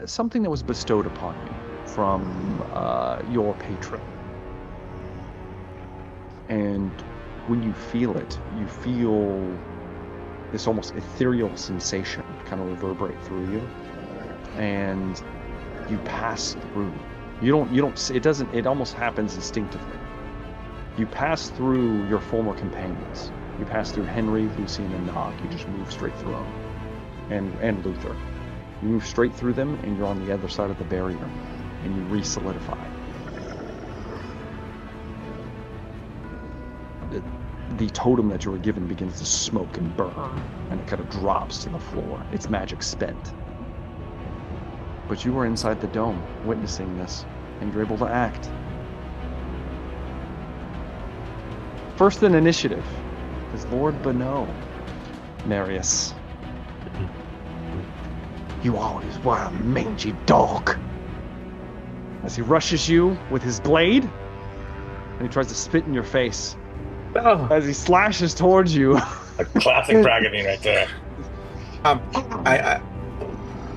[SPEAKER 1] something that was bestowed upon you from your patron. And when you feel it, you feel this almost ethereal sensation kind of reverberate through you, and you pass through. It almost happens instinctively. You pass through your former companions. You pass through Henry, Lucian, and Nog. You just move straight through them. And Luther. You move straight through them, and you're on the other side of the barrier, and you re-solidify. The totem that you were given begins to smoke and burn, and it kind of drops to the floor, its magic spent. But you were inside the dome, witnessing this, and you're able to act. First in initiative is Lord Bonneau. Marius. You always were a mangy dog. As he rushes you with his blade, and he tries to spit in your face.
[SPEAKER 2] Oh.
[SPEAKER 1] As he slashes towards you.
[SPEAKER 3] A classic Bragadine right there.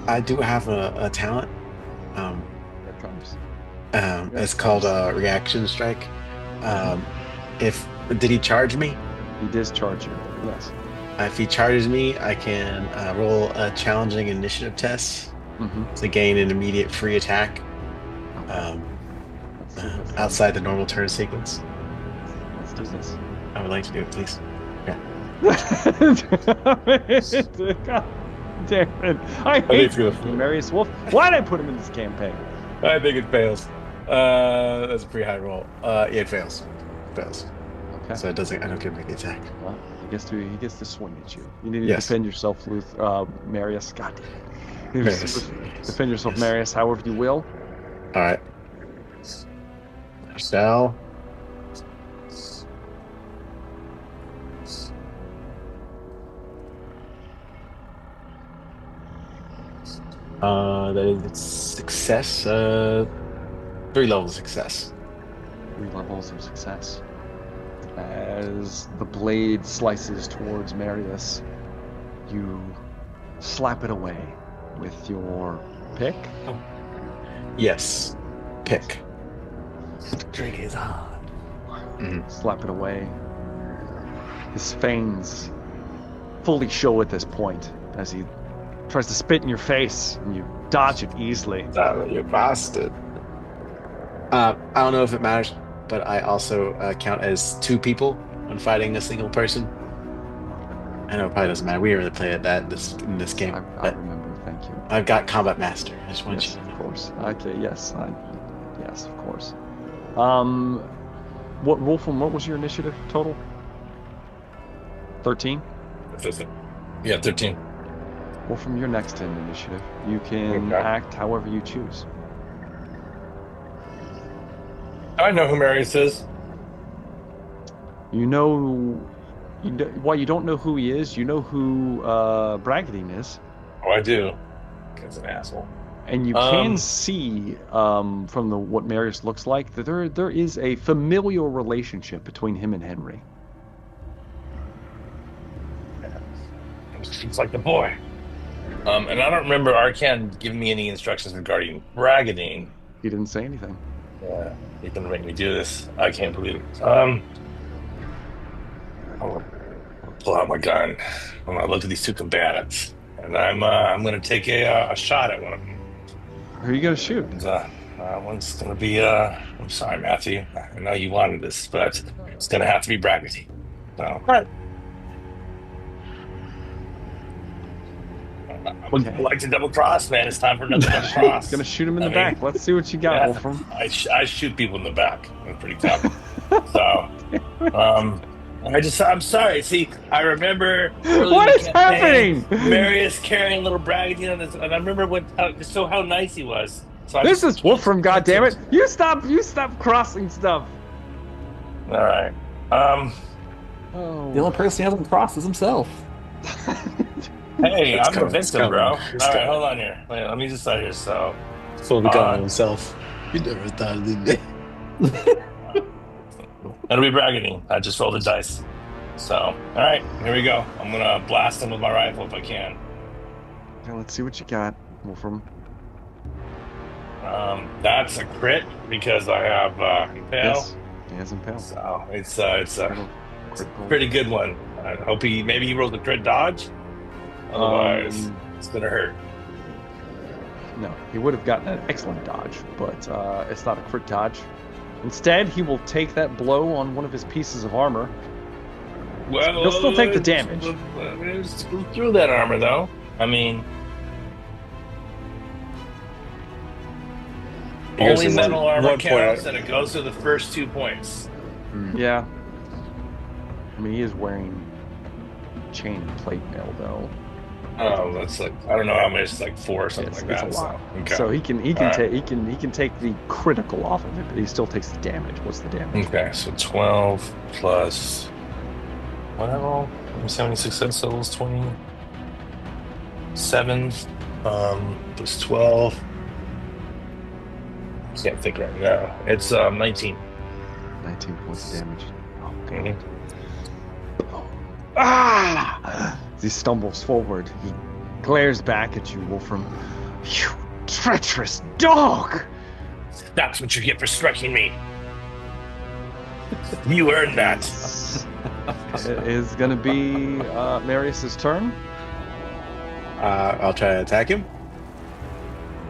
[SPEAKER 2] I do have a talent. It's called Reaction Strike. Did he charge me?
[SPEAKER 1] He does charge you, yes.
[SPEAKER 2] If he charges me, I can roll a challenging initiative test to gain an immediate free attack outside the normal turn sequence.
[SPEAKER 1] Let's do this.
[SPEAKER 2] I would like to do it, please. Yeah.
[SPEAKER 1] God damn it. I hate Marius Wolf. Why'd I put him in this campaign?
[SPEAKER 2] I think it fails. That's a pretty high roll. Yeah, it fails. Fails.
[SPEAKER 1] Okay.
[SPEAKER 2] So it doesn't. I don't get to make the attack.
[SPEAKER 1] Well, he gets to swing at you. You need to defend yourself, Marius. God damn it.
[SPEAKER 2] Marius.
[SPEAKER 1] Defend yourself, Marius, however you will.
[SPEAKER 2] All right. Shall. That is success. 3 levels of success.
[SPEAKER 1] 3 levels of success. As the blade slices towards Marius, You slap it away with your pick.
[SPEAKER 2] Yes. Pick.
[SPEAKER 6] Drink is hard.
[SPEAKER 1] Slap it away. His fangs fully show at this point as he tries to spit in your face, and you dodge it easily.
[SPEAKER 2] Oh, you bastard. I don't know if it matters, but I also count as 2 people when fighting a single person. I know it probably doesn't matter. We didn't really play at that in this game.
[SPEAKER 1] I remember. Thank you.
[SPEAKER 2] I've got Combat Master. I just want
[SPEAKER 1] Yes,
[SPEAKER 2] you to
[SPEAKER 1] of
[SPEAKER 2] know.
[SPEAKER 1] course. Okay. Yes. Yes, of course. What Wolfram? What was your initiative total? 13.
[SPEAKER 3] Yeah, 13.
[SPEAKER 1] Wolfram, you're next in initiative. You can
[SPEAKER 3] Okay.
[SPEAKER 1] act however you choose.
[SPEAKER 3] I know who Marius is.
[SPEAKER 1] You know, while you don't know who he is, you know who Braggadine is.
[SPEAKER 3] Oh, I do. He's an asshole.
[SPEAKER 1] And you can see from what Marius looks like that there is a familial relationship between him and Henry.
[SPEAKER 3] Seems like the boy. And I don't remember Arcan giving me any instructions regarding Braggadine.
[SPEAKER 1] He didn't say anything.
[SPEAKER 3] Yeah, he's gonna make me do this. I can't believe it. I'm gonna pull out my gun. I'm gonna look at these 2 combatants, and I'm gonna take a shot at one of them.
[SPEAKER 1] Who are you gonna shoot?
[SPEAKER 3] And, one's gonna be I'm sorry, Matthew. I know you wanted this, but it's gonna have to be Braggadine. So,
[SPEAKER 1] Right.
[SPEAKER 3] I would like to double cross, man. It's time for another double cross.
[SPEAKER 1] Gonna shoot him in the back. Let's see what you got,
[SPEAKER 3] yeah,
[SPEAKER 1] Wolfram.
[SPEAKER 3] I shoot people in the back. I'm pretty tough. So, I'm sorry. See, I remember.
[SPEAKER 1] What is happening?
[SPEAKER 3] Marius carrying little Braggadine on his, and I remember how nice he was. So
[SPEAKER 1] This is Wolfram, goddammit! You stop crossing stuff.
[SPEAKER 3] All right.
[SPEAKER 1] Oh.
[SPEAKER 6] The only person he hasn't crossed is himself.
[SPEAKER 3] Hey, I'm the
[SPEAKER 2] coming, it's
[SPEAKER 3] victim, bro. All
[SPEAKER 2] coming,
[SPEAKER 3] right,
[SPEAKER 2] it's coming.
[SPEAKER 3] hold on here. Wait, let me just start here. So,
[SPEAKER 2] Full the gun on himself. You never thought of it.
[SPEAKER 3] it'll be Braggadine. I just rolled the dice. So, all right, here we go. I'm gonna blast him with my rifle if I can.
[SPEAKER 1] Okay, let's see what you got, Wolfram.
[SPEAKER 3] That's a crit because I have impale.
[SPEAKER 1] Yes, he has impale.
[SPEAKER 3] So it's a
[SPEAKER 1] Critical.
[SPEAKER 3] pretty good one. I hope maybe he rolls a crit dodge. Otherwise, it's gonna hurt.
[SPEAKER 1] No, he would have gotten an excellent dodge, but it's not a crit dodge. Instead, he will take that blow on one of his pieces of armor.
[SPEAKER 3] Well,
[SPEAKER 1] He'll still take the damage.
[SPEAKER 3] Let's go through that armor, though. I mean, only metal armor counts, and it goes to the first 2 points.
[SPEAKER 1] Yeah. I mean, he is wearing chain and plate mail, though.
[SPEAKER 3] Oh, that's like, I don't know how much, it's like 4 or something
[SPEAKER 1] It's
[SPEAKER 3] like that.
[SPEAKER 1] a lot.
[SPEAKER 3] So, okay.
[SPEAKER 1] So he can
[SPEAKER 3] All right.
[SPEAKER 1] take the critical off of it, but he still takes the damage. What's the damage?
[SPEAKER 3] Okay, so 12 plus what I roll? Let me see how many success levels. 27 plus 12. Can't think right now. It's 19.
[SPEAKER 1] 19 points of damage. Okay.
[SPEAKER 3] Mhm.
[SPEAKER 1] Ah! As he stumbles forward, he glares back at you, Wolfram. You treacherous dog!
[SPEAKER 3] That's what you get for striking me. You earned that.
[SPEAKER 1] It is going to be Marius's turn.
[SPEAKER 2] I'll try to attack him.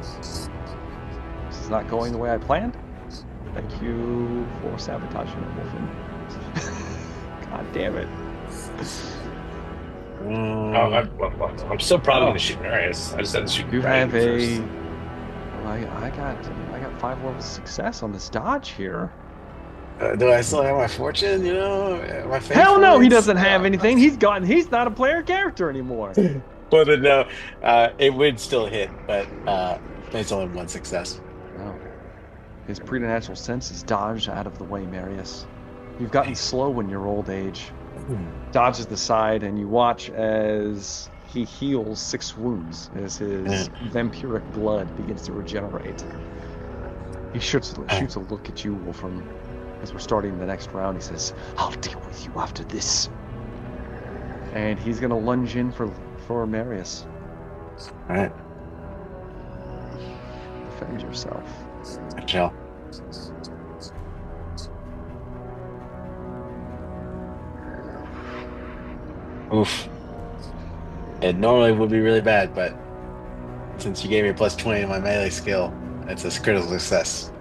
[SPEAKER 1] This is not going the way I planned. Thank you for sabotaging it, Wolfram. God damn it.
[SPEAKER 3] I'm still probably going to shoot Marius. I just had to shoot
[SPEAKER 1] You
[SPEAKER 3] Braggadine
[SPEAKER 1] have a...
[SPEAKER 3] first.
[SPEAKER 1] Well, I got 5 levels of success on this dodge here.
[SPEAKER 2] Do I still have my fortune? You know, my fate
[SPEAKER 1] Hell no, he
[SPEAKER 2] points?
[SPEAKER 1] doesn't have anything. He's not a player character anymore.
[SPEAKER 2] But no, it would still hit, but it's only 1 success.
[SPEAKER 1] No. His preternatural senses dodge out of the way, Marius. You've gotten slow in your old age. Dodges the side, and you watch as he heals 6 wounds as his vampiric blood begins to regenerate. He shoots a look at you, Wolfram. As we're starting the next round, he says, "I'll deal with you after this." and he's gonna lunge in for Marius.
[SPEAKER 2] All right.
[SPEAKER 1] Defend yourself.
[SPEAKER 2] Chill. Oof. It normally would be really bad, but since you gave me a plus 20 in my melee skill, it's a critical success.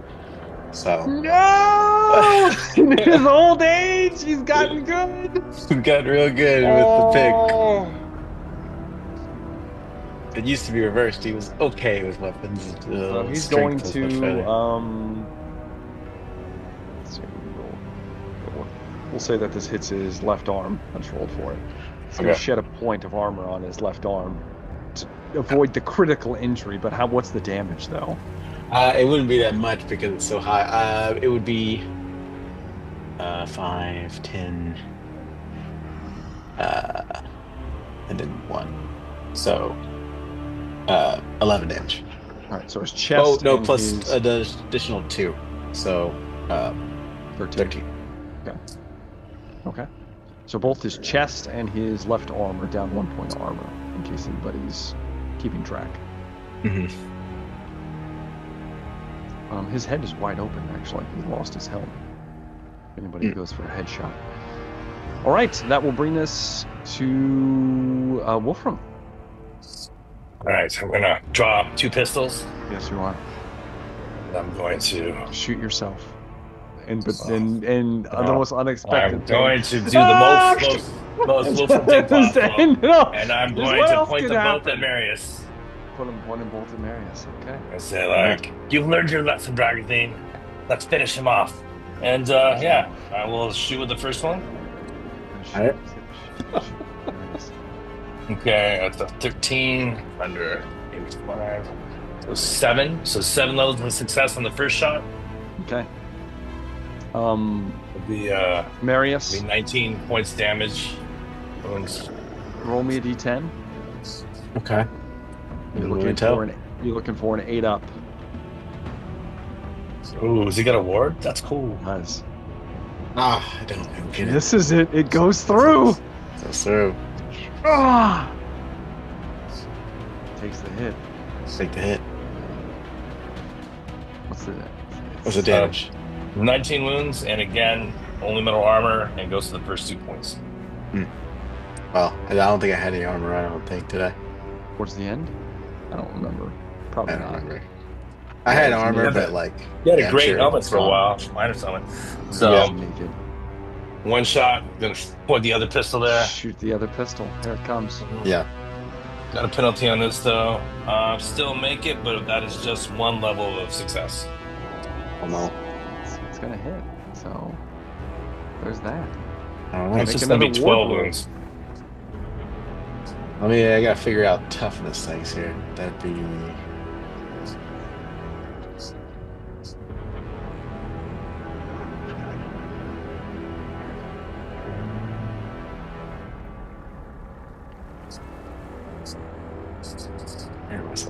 [SPEAKER 2] So
[SPEAKER 1] No! In his old age, he's gotten good.
[SPEAKER 2] we've gotten real good with the pick.
[SPEAKER 1] Oh.
[SPEAKER 2] It used to be reversed. He was okay with weapons.
[SPEAKER 1] So he's
[SPEAKER 2] Strength
[SPEAKER 1] going
[SPEAKER 2] was much
[SPEAKER 1] to
[SPEAKER 2] better.
[SPEAKER 1] let's see, we'll say that this hits his left arm. I just rolled for it. He's going to
[SPEAKER 2] Okay.
[SPEAKER 1] shed a point of armor on his left arm to avoid the critical injury. But what's the damage though?
[SPEAKER 2] It wouldn't be that much because it's so high. It would be 5, 10, and then 1. So 11 damage.
[SPEAKER 1] All right, so his chest.
[SPEAKER 2] Oh no,
[SPEAKER 1] and
[SPEAKER 2] plus
[SPEAKER 1] his
[SPEAKER 2] additional 2. So 13.
[SPEAKER 1] Okay. So both his chest and his left arm are down 1 point of armor, in case anybody's keeping track.
[SPEAKER 2] Mm-hmm.
[SPEAKER 1] His head is wide open, actually. He lost his helmet. If anybody goes for a headshot. All right, that will bring us to Wolfram.
[SPEAKER 3] All right, so I'm gonna draw 2 pistols.
[SPEAKER 1] Yes, you are.
[SPEAKER 3] And I'm going to.
[SPEAKER 1] Shoot yourself. And the most unexpected
[SPEAKER 3] I'm going to do
[SPEAKER 1] Ah!
[SPEAKER 3] the most Wolfram thing possible,
[SPEAKER 1] No.
[SPEAKER 3] and I'm
[SPEAKER 1] Here's
[SPEAKER 3] going
[SPEAKER 1] what
[SPEAKER 3] to
[SPEAKER 1] else
[SPEAKER 3] point
[SPEAKER 1] could
[SPEAKER 3] them both
[SPEAKER 1] happen.
[SPEAKER 3] at Marius.
[SPEAKER 1] Put him one in both of Marius. Okay.
[SPEAKER 3] I say, like, you've learned your lesson, Bragantine. Let's finish him off. And yeah, I will shoot with the first one.
[SPEAKER 1] All
[SPEAKER 2] right.
[SPEAKER 3] Okay, that's a 13 under 85. So 7. So 7 levels of success on the first shot.
[SPEAKER 1] Okay.
[SPEAKER 3] Would be
[SPEAKER 1] Marius,
[SPEAKER 3] 19 points damage. Wounds.
[SPEAKER 1] roll me a d10.
[SPEAKER 2] Okay.
[SPEAKER 1] You're
[SPEAKER 2] Really
[SPEAKER 1] looking
[SPEAKER 2] tell?
[SPEAKER 1] for an 8 up.
[SPEAKER 3] Ooh, has he got a ward? That's cool.
[SPEAKER 1] Nice.
[SPEAKER 2] I don't get it.
[SPEAKER 1] This is it. It goes through.
[SPEAKER 2] Goes through.
[SPEAKER 1] Ah! Takes the hit.
[SPEAKER 2] Take the hit.
[SPEAKER 1] What's the?
[SPEAKER 2] What's the damage?
[SPEAKER 3] 19 wounds, and again, only metal armor, and goes to the first 2 points.
[SPEAKER 2] Well, I don't think I had any armor. I don't think, did I?
[SPEAKER 1] Towards the end? I don't remember. Probably
[SPEAKER 2] I don't
[SPEAKER 1] not.
[SPEAKER 2] remember. I had
[SPEAKER 1] it's
[SPEAKER 2] armor,
[SPEAKER 1] naked.
[SPEAKER 2] but like
[SPEAKER 3] He had
[SPEAKER 2] yeah,
[SPEAKER 3] a
[SPEAKER 2] I'm
[SPEAKER 3] great
[SPEAKER 2] sure
[SPEAKER 3] helmet
[SPEAKER 2] it's
[SPEAKER 3] for a
[SPEAKER 2] gone.
[SPEAKER 3] while, minus helmet. So,
[SPEAKER 2] Yeah.
[SPEAKER 1] Naked.
[SPEAKER 3] 1 shot, gonna point the other pistol there.
[SPEAKER 1] Shoot the other pistol. Here it comes.
[SPEAKER 2] Yeah.
[SPEAKER 3] Got a penalty on this though. Still make it, but that is just 1 level of success.
[SPEAKER 2] Oh no.
[SPEAKER 1] It's gonna hit. So there's that.
[SPEAKER 2] All
[SPEAKER 3] It's
[SPEAKER 2] right.
[SPEAKER 3] just gonna be
[SPEAKER 1] another
[SPEAKER 3] 12
[SPEAKER 1] ward
[SPEAKER 3] wounds.
[SPEAKER 2] I gotta figure out toughness things here. That'd be.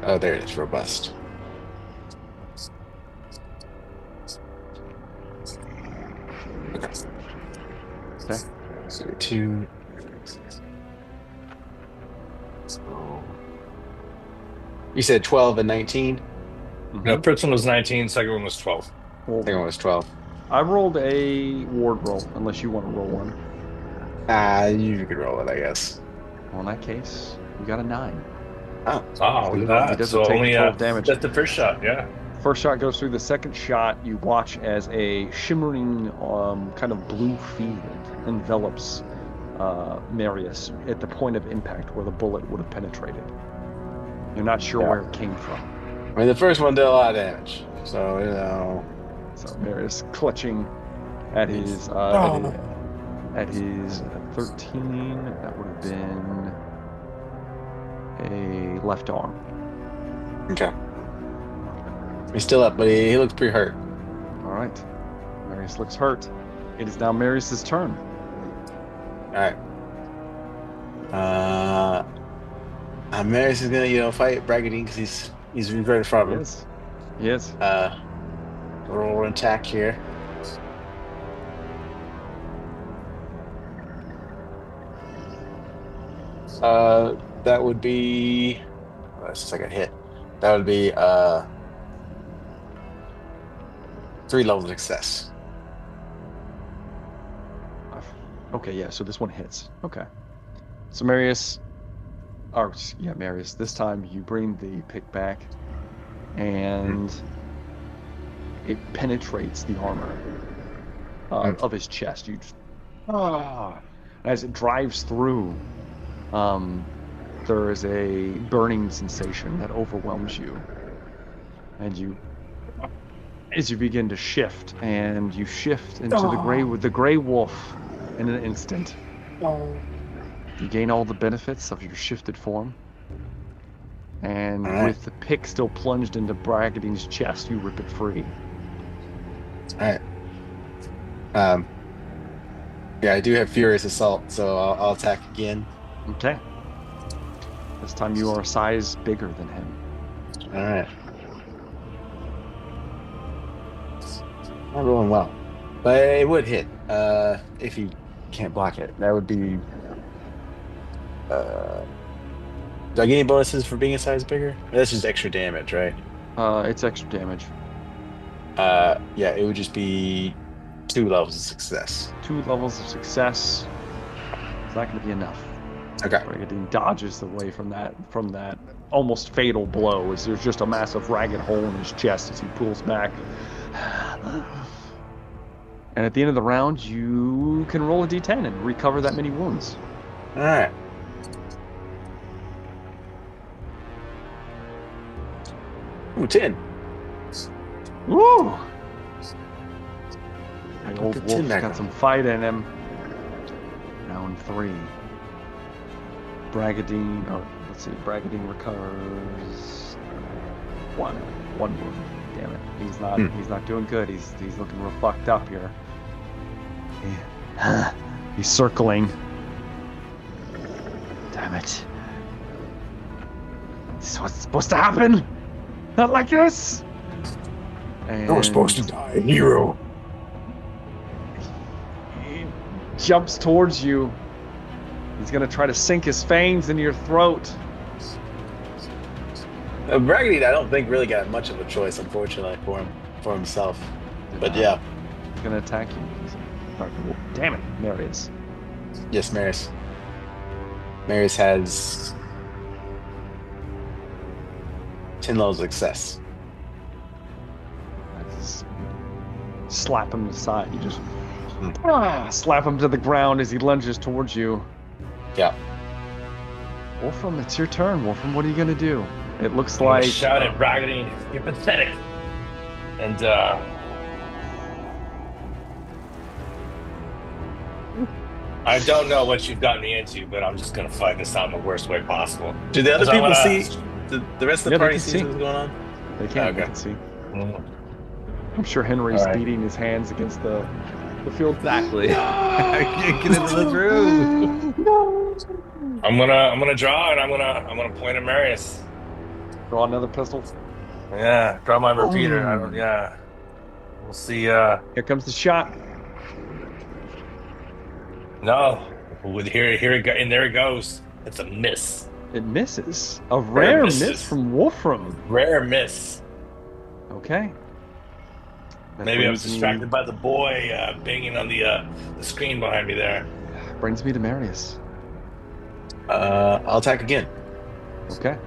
[SPEAKER 2] Oh, there it is. Robust. Okay.
[SPEAKER 1] Okay.
[SPEAKER 2] So 2. You said 12 and 19.
[SPEAKER 3] No, first one was 19, second one was 12.
[SPEAKER 1] Well,
[SPEAKER 2] Second one was 12.
[SPEAKER 1] I rolled a ward roll, unless you want to roll one.
[SPEAKER 2] You could roll it, I guess.
[SPEAKER 1] Well, in that case, you got a 9.
[SPEAKER 3] Oh, look at
[SPEAKER 1] He
[SPEAKER 3] that.
[SPEAKER 1] doesn't
[SPEAKER 3] So
[SPEAKER 1] take
[SPEAKER 3] only
[SPEAKER 1] 12 damage.
[SPEAKER 3] That's the first shot, yeah.
[SPEAKER 1] First shot goes through. The second shot, you watch as a shimmering, kind of blue field envelops Marius at the point of impact where the bullet would have penetrated. You're not sure where it came from.
[SPEAKER 2] I mean, the first one did a lot of damage. So, you know.
[SPEAKER 1] So Marius clutching at his at his 13. That would have been a left arm.
[SPEAKER 2] Okay. He's still up, but he looks pretty hurt.
[SPEAKER 1] All right. Marius looks hurt. It is now Marius's turn.
[SPEAKER 2] Alright. Marius is gonna, fight Bragantine because he's right in front of him.
[SPEAKER 1] Yes. Yes.
[SPEAKER 2] Roll an attack here. That would be. Oh, that's just like a hit. That would be 3 levels of success.
[SPEAKER 1] Okay, yeah, so this one hits. Okay. So Marius, Marius, this time you bring the pick back and it penetrates the armor of his chest. You just, as it drives through, there is a burning sensation that overwhelms you. And as you begin to shift, and you shift into the gray wolf in an instant. You gain all the benefits of your shifted form. And with the pick still plunged into Bragadine's chest, you rip it free.
[SPEAKER 2] All right. Yeah, I do have Furious Assault, so I'll attack again.
[SPEAKER 1] Okay. This time you are a size bigger than him.
[SPEAKER 2] All right. Not rolling well, but it would hit if he can't block it. That would be. Do I get any bonuses for being a size bigger? That's just extra damage, right?
[SPEAKER 1] It's extra damage.
[SPEAKER 2] Yeah, it would just be 2 levels of success.
[SPEAKER 1] 2 levels of success. It's not going to be enough.
[SPEAKER 2] Okay.
[SPEAKER 1] Bragadine dodges away from that almost fatal blow as there's just a massive ragged hole in his chest as he pulls back. And at the end of the round, you can roll a d10 and recover that many wounds.
[SPEAKER 2] All right. Ooh, 10.
[SPEAKER 1] Woo! The old
[SPEAKER 2] Good
[SPEAKER 1] wolf's
[SPEAKER 2] 10
[SPEAKER 1] got some fight in him. Round 3. Bragadine, Bragadine recovers 1 wound. Damn it, he's not doing good. He's looking real fucked up here. He's circling. Damn it! This is what's supposed to happen. Not like this. And
[SPEAKER 5] You're supposed to die, hero.
[SPEAKER 1] he jumps towards you. He's gonna try to sink his fangs into your throat.
[SPEAKER 2] Bragadine, I don't think really got much of a choice, unfortunately, for himself. But yeah.
[SPEAKER 1] He's gonna attack you. Damn it, Marius.
[SPEAKER 2] Yes, Marius. Marius has 10 levels of success.
[SPEAKER 1] Just slap him aside. You just slap him to the ground as he lunges towards you.
[SPEAKER 2] Yeah.
[SPEAKER 1] Wolfram, it's your turn. Wolfram, what are you gonna do? It looks
[SPEAKER 3] I'm gonna
[SPEAKER 1] like
[SPEAKER 3] shout at Bragadine, you're pathetic. And I don't know what you've gotten me into, but I'm just gonna fight this out in the worst way possible.
[SPEAKER 2] Do the other
[SPEAKER 3] So I'm
[SPEAKER 2] people
[SPEAKER 3] gonna-
[SPEAKER 2] see? The rest of
[SPEAKER 1] Yeah,
[SPEAKER 2] the
[SPEAKER 1] they
[SPEAKER 2] party
[SPEAKER 1] can
[SPEAKER 2] sees
[SPEAKER 1] see.
[SPEAKER 2] what's going on?
[SPEAKER 1] they can't
[SPEAKER 2] Okay.
[SPEAKER 1] they can see.
[SPEAKER 3] Mm.
[SPEAKER 1] I'm sure Henry's
[SPEAKER 3] All right.
[SPEAKER 1] beating his hands against the field.
[SPEAKER 6] Exactly. I can't get into this room.
[SPEAKER 3] I'm gonna draw and I'm gonna point at Marius.
[SPEAKER 1] Draw another pistol.
[SPEAKER 3] Yeah, draw my repeater. I don't. Yeah, we'll see.
[SPEAKER 1] Here comes the shot.
[SPEAKER 3] No, here it go, and there it goes. It's a miss.
[SPEAKER 1] It misses. A rare miss
[SPEAKER 3] misses.
[SPEAKER 1] from Wolfram.
[SPEAKER 3] Rare miss.
[SPEAKER 1] Okay. That
[SPEAKER 3] Maybe I was
[SPEAKER 1] brings
[SPEAKER 3] distracted by the boy banging on the screen behind me there.
[SPEAKER 1] Brings me to Marius.
[SPEAKER 2] I'll attack again.
[SPEAKER 1] Okay.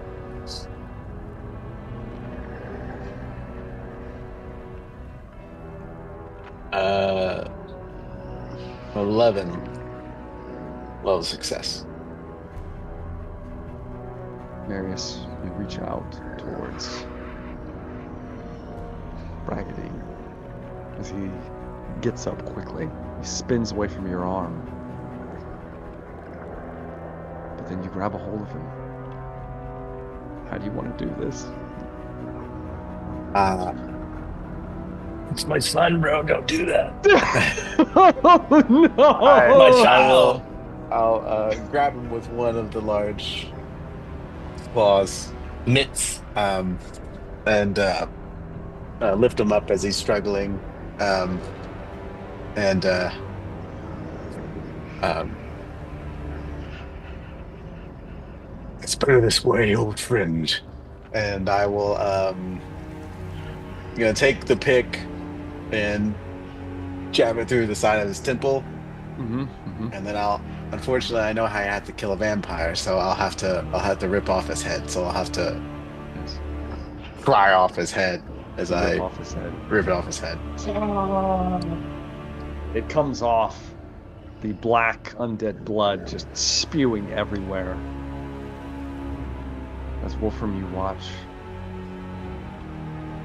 [SPEAKER 2] Uh, 11 level of success.
[SPEAKER 1] Marius, you reach out towards Bragadine as he gets up quickly. He spins away from your arm. But then you grab a hold of him. How do you want to do this?
[SPEAKER 3] It's my son, bro. Don't do that.
[SPEAKER 1] Oh no!
[SPEAKER 3] My child.
[SPEAKER 2] I'll grab him with one of the large claws,
[SPEAKER 3] Mitts.
[SPEAKER 2] and lift him up as he's struggling,
[SPEAKER 5] It's better this way, old friend.
[SPEAKER 2] And I will take the pick and jab it through the side of his temple. And then unfortunately I know how I have to kill a vampire, so I'll have to rip off his head. So I'll have to pry off his head as I
[SPEAKER 1] Rip off his head.
[SPEAKER 2] rip it off his head.
[SPEAKER 1] It comes off, the black undead blood just spewing everywhere. As Wolfram, you watch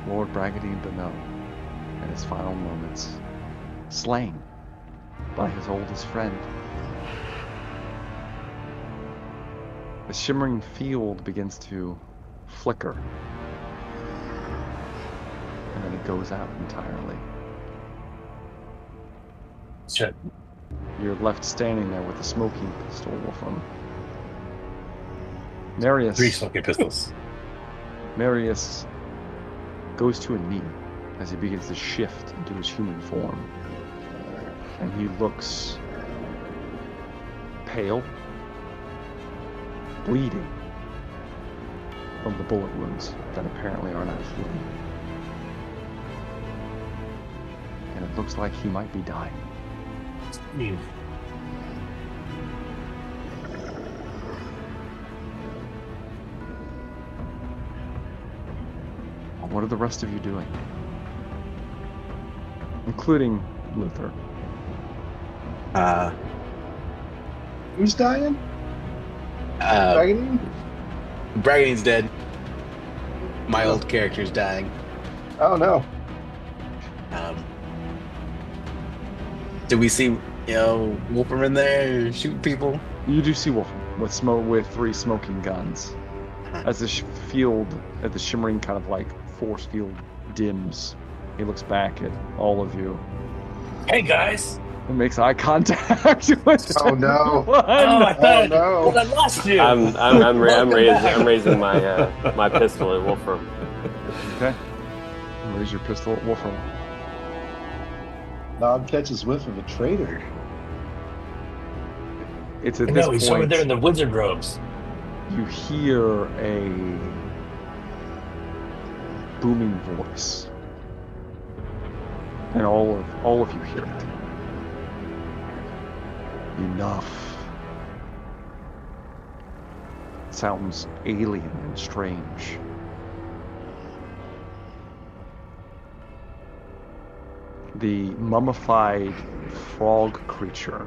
[SPEAKER 1] Lord Bragadine Bonneau at his final moments, slain by his oldest friend. The shimmering field begins to flicker, and then it goes out entirely.
[SPEAKER 3] Shit.
[SPEAKER 1] You're left standing there with a smoking pistol, Wolfram. Marius.
[SPEAKER 3] 3 smoking pistols.
[SPEAKER 1] Marius goes to a knee as he begins to shift into his human form. And he looks pale, bleeding from the bullet wounds that apparently are not healing. And it looks like he might be dying. What are the rest of you doing? Including Luther.
[SPEAKER 7] Who's dying?
[SPEAKER 2] Bragadine's
[SPEAKER 7] Dragon?
[SPEAKER 2] dead. My old character's dying.
[SPEAKER 7] Oh no.
[SPEAKER 2] Did we see Wolfram in there shooting people?
[SPEAKER 1] You do see Wolfram with 3 smoking guns. As the the shimmering kind of like force field dims, he looks back at all of you.
[SPEAKER 3] Hey guys!
[SPEAKER 1] And makes eye contact with
[SPEAKER 7] Oh no.
[SPEAKER 3] Oh, I thought
[SPEAKER 7] no.
[SPEAKER 3] I lost you.
[SPEAKER 4] I'm raising my pistol at Wolfram.
[SPEAKER 1] Okay. Raise your pistol at Wolfram.
[SPEAKER 7] Bob catches whiff of a traitor.
[SPEAKER 1] It's at
[SPEAKER 3] No,
[SPEAKER 1] this
[SPEAKER 3] he's over
[SPEAKER 1] point
[SPEAKER 3] there in the wizard robes.
[SPEAKER 1] you hear a booming voice, and all of you hear it. Enough. It sounds alien and strange. The mummified frog creature,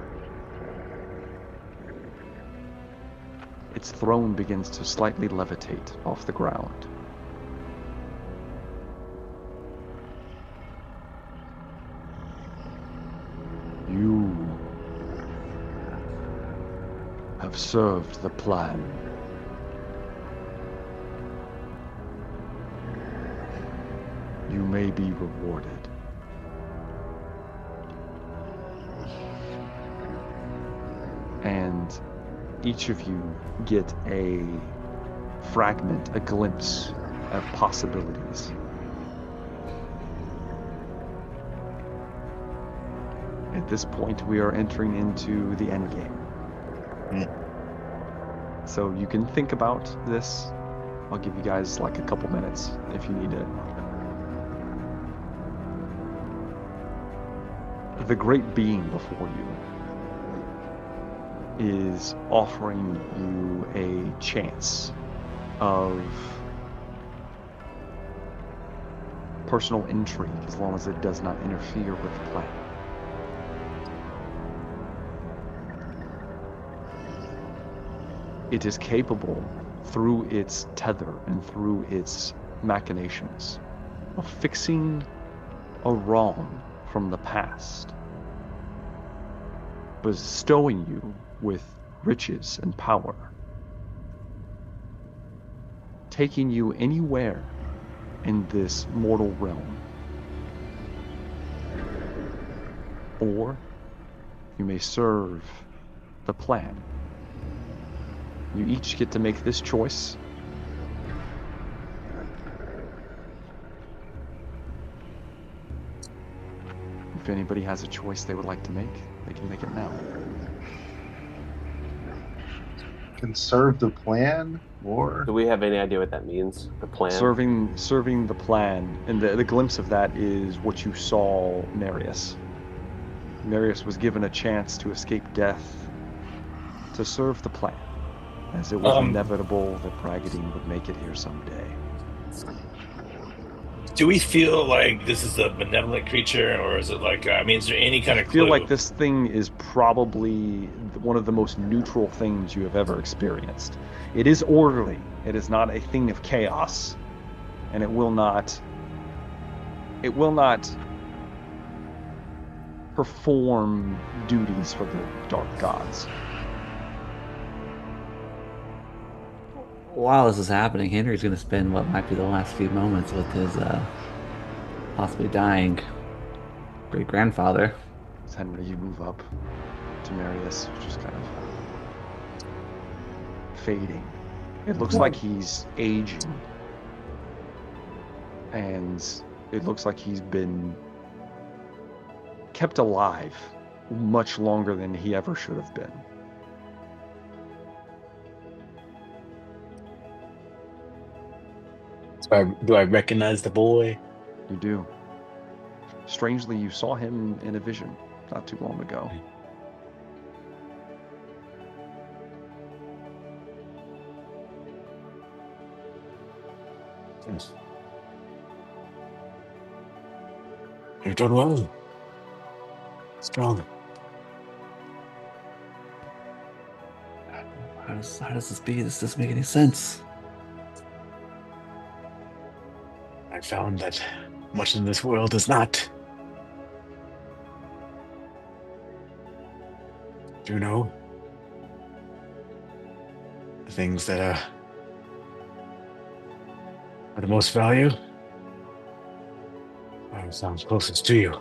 [SPEAKER 1] its throne begins to slightly levitate off the ground. You have served the plan. You may be rewarded. And each of you get a fragment, a glimpse of possibilities. At this point, we are entering into the end game. So you can think about this. I'll give you guys like a couple minutes if you need it. The great being before you is offering you a chance of personal intrigue as long as it does not interfere with the plan. It is capable, through its tether and through its machinations, of fixing a wrong from the past, bestowing you with riches and power, taking you anywhere in this mortal realm. Or you may serve the plan. You each get to make this choice. If anybody has a choice they would like to make, they can make it now.
[SPEAKER 7] Conserve the plan, or
[SPEAKER 4] Do we have any idea what that means? The plan?
[SPEAKER 1] Serving the plan, and the glimpse of that is what you saw Marius. Marius was given a chance to escape death to serve the plan, as it was inevitable that Bragadine would make it here someday.
[SPEAKER 3] Do we feel like this is a benevolent creature, or is it like, I mean, is there any kind of clue?
[SPEAKER 1] I feel like this thing is probably one of the most neutral things you have ever experienced. It is orderly. It is not a thing of chaos, and it will not perform duties for the dark gods.
[SPEAKER 6] While this is happening, Henry's going to spend what might be the last few moments with his possibly dying great-grandfather.
[SPEAKER 1] As Henry, you move up to Marius, just kind of fading. It looks like he's aging, and it looks like he's been kept alive much longer than he ever should have been.
[SPEAKER 2] Do I recognize the boy?
[SPEAKER 1] You do. Strangely, you saw him in a vision not too long ago.
[SPEAKER 5] Yes. You've done well. Strong.
[SPEAKER 6] How does this be? This doesn't make any sense.
[SPEAKER 5] I found that much in this world is not. Do you know the things that are the most value? Or sounds closest to you.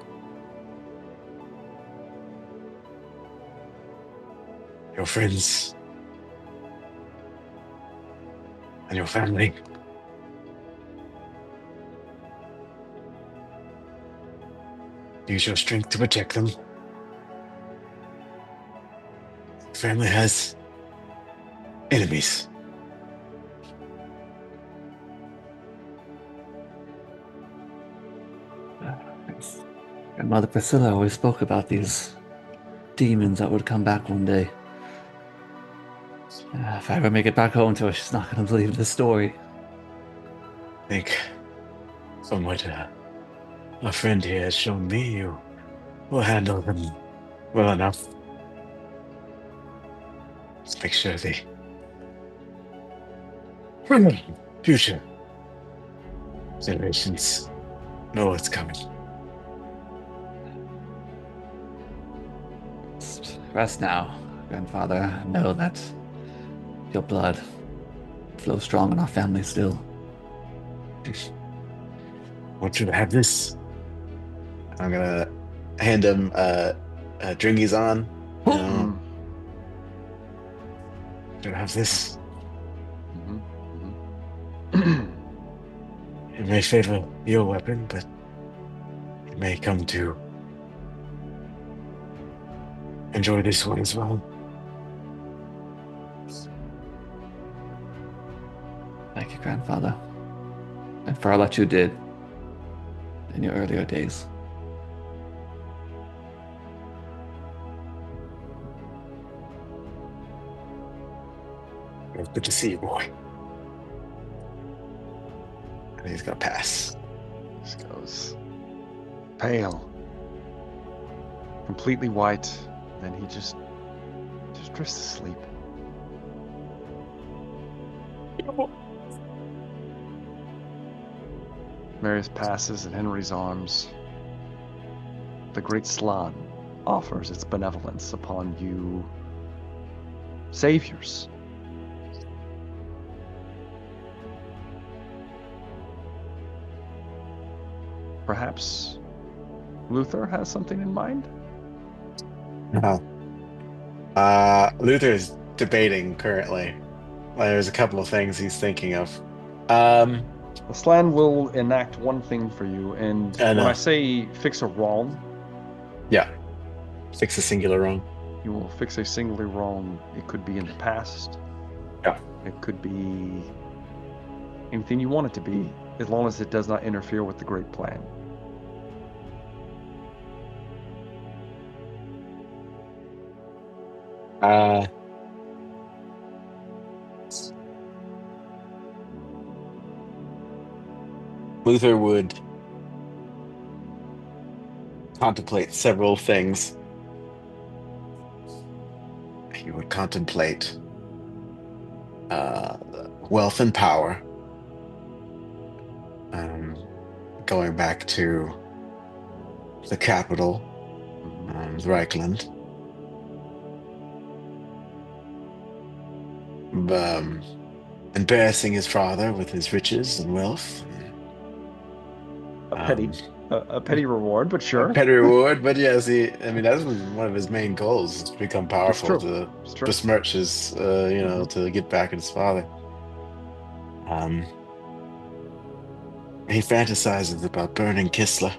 [SPEAKER 5] Your friends and your family. Use your strength to protect them. Family has enemies.
[SPEAKER 6] Grandmother Priscilla always spoke about these demons that would come back one day. If I ever make it back home to her, she's not going to believe this story.
[SPEAKER 5] I think from what a friend here has shown me, you will handle them well enough. Let's make sure the future generations know what's coming.
[SPEAKER 6] Just rest now, grandfather. Know that your blood flows strong in our family still.
[SPEAKER 5] Want you to have this?
[SPEAKER 2] I'm gonna hand him dringies on.
[SPEAKER 5] You have this.
[SPEAKER 1] Mm-hmm.
[SPEAKER 5] It may favor your weapon, but it may come to enjoy this one as well.
[SPEAKER 6] Thank you, grandfather. And for all that you did in your earlier days.
[SPEAKER 5] It was good to see you, boy.
[SPEAKER 2] And he's gonna pass.
[SPEAKER 1] Just goes pale, completely white. Then he just drifts to sleep. Marius passes in Henry's arms. The great Slan offers its benevolence upon you, saviors. Perhaps Luther has something in mind?
[SPEAKER 2] No. Luther's debating currently. There's a couple of things he's thinking of.
[SPEAKER 1] The Slan will enact one thing for you, and when I say fix a wrong,
[SPEAKER 2] yeah, fix a singular wrong.
[SPEAKER 1] You will fix a singular wrong. It could be in the past,
[SPEAKER 2] Yeah.
[SPEAKER 1] It could be anything you want it to be, as long as it does not interfere with the great plan.
[SPEAKER 2] Luther would contemplate several things. He would contemplate wealth and power, going back to the capital, Reichland. Embarrassing his father with his riches and wealth.
[SPEAKER 1] A petty reward, but sure.
[SPEAKER 2] A petty reward, but yes, that was one of his main goals, is to become powerful, to besmirch his, to get back at his father. He fantasizes about burning Kistler.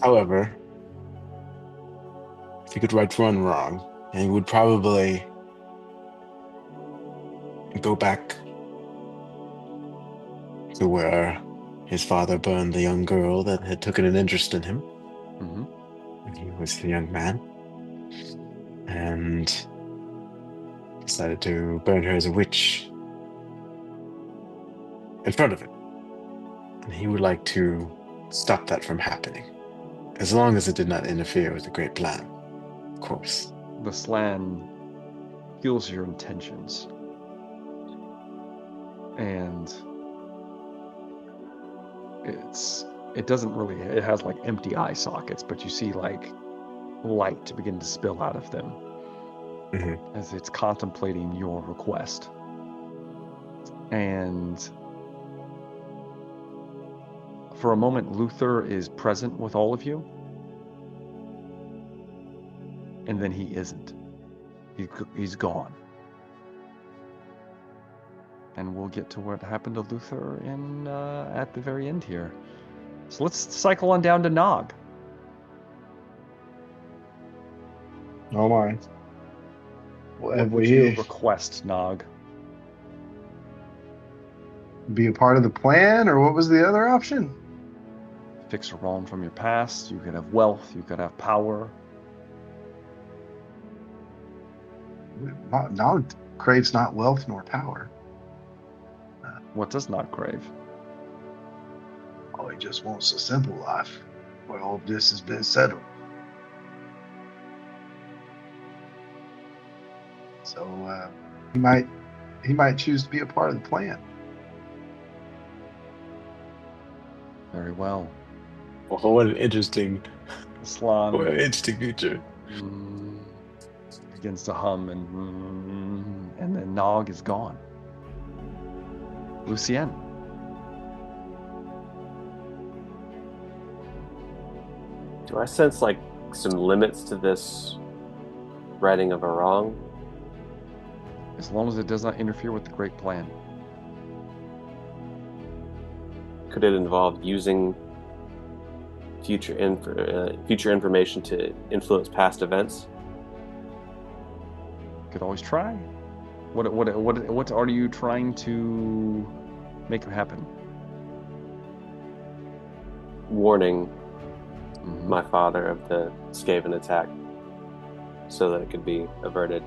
[SPEAKER 2] However, if he could right one wrong, he would probably go back to where his father burned the young girl that had taken an interest in him when he was a young man, and decided to burn her as a witch in front of him. And he would like to stop that from happening, as long as it did not interfere with the great plan, of course.
[SPEAKER 1] The Slan feels your intentions, and it doesn't really, it has like empty eye sockets, but you see like light begin to spill out of them as it's contemplating your request. And for a moment, Luther is present with all of you, and then he isn't. He's gone. And we'll get to what happened to Luther at the very end here. So let's cycle on down to Nog.
[SPEAKER 7] Oh my.
[SPEAKER 1] What would you request, Nog?
[SPEAKER 7] Be a part of the plan, or what was the other option?
[SPEAKER 1] Fix a wrong from your past. You could have wealth. You could have power.
[SPEAKER 7] Nog craves not wealth nor power.
[SPEAKER 1] What does Nog crave?
[SPEAKER 7] Oh, he just wants a simple life where all of this has been settled. So he might choose to be a part of the plan.
[SPEAKER 1] Very well.
[SPEAKER 2] Oh, what an interesting,
[SPEAKER 1] Slan.
[SPEAKER 2] what an interesting future.
[SPEAKER 1] Begins to hum, and then Nog is gone. Lucien.
[SPEAKER 4] Do I sense like some limits to this righting of a wrong?
[SPEAKER 1] As long as it does not interfere with the great plan.
[SPEAKER 4] Could it involve using future information to influence past events?
[SPEAKER 1] Could always try. What are you trying to make happen?
[SPEAKER 4] Warning my father of the Skaven attack so that it could be averted.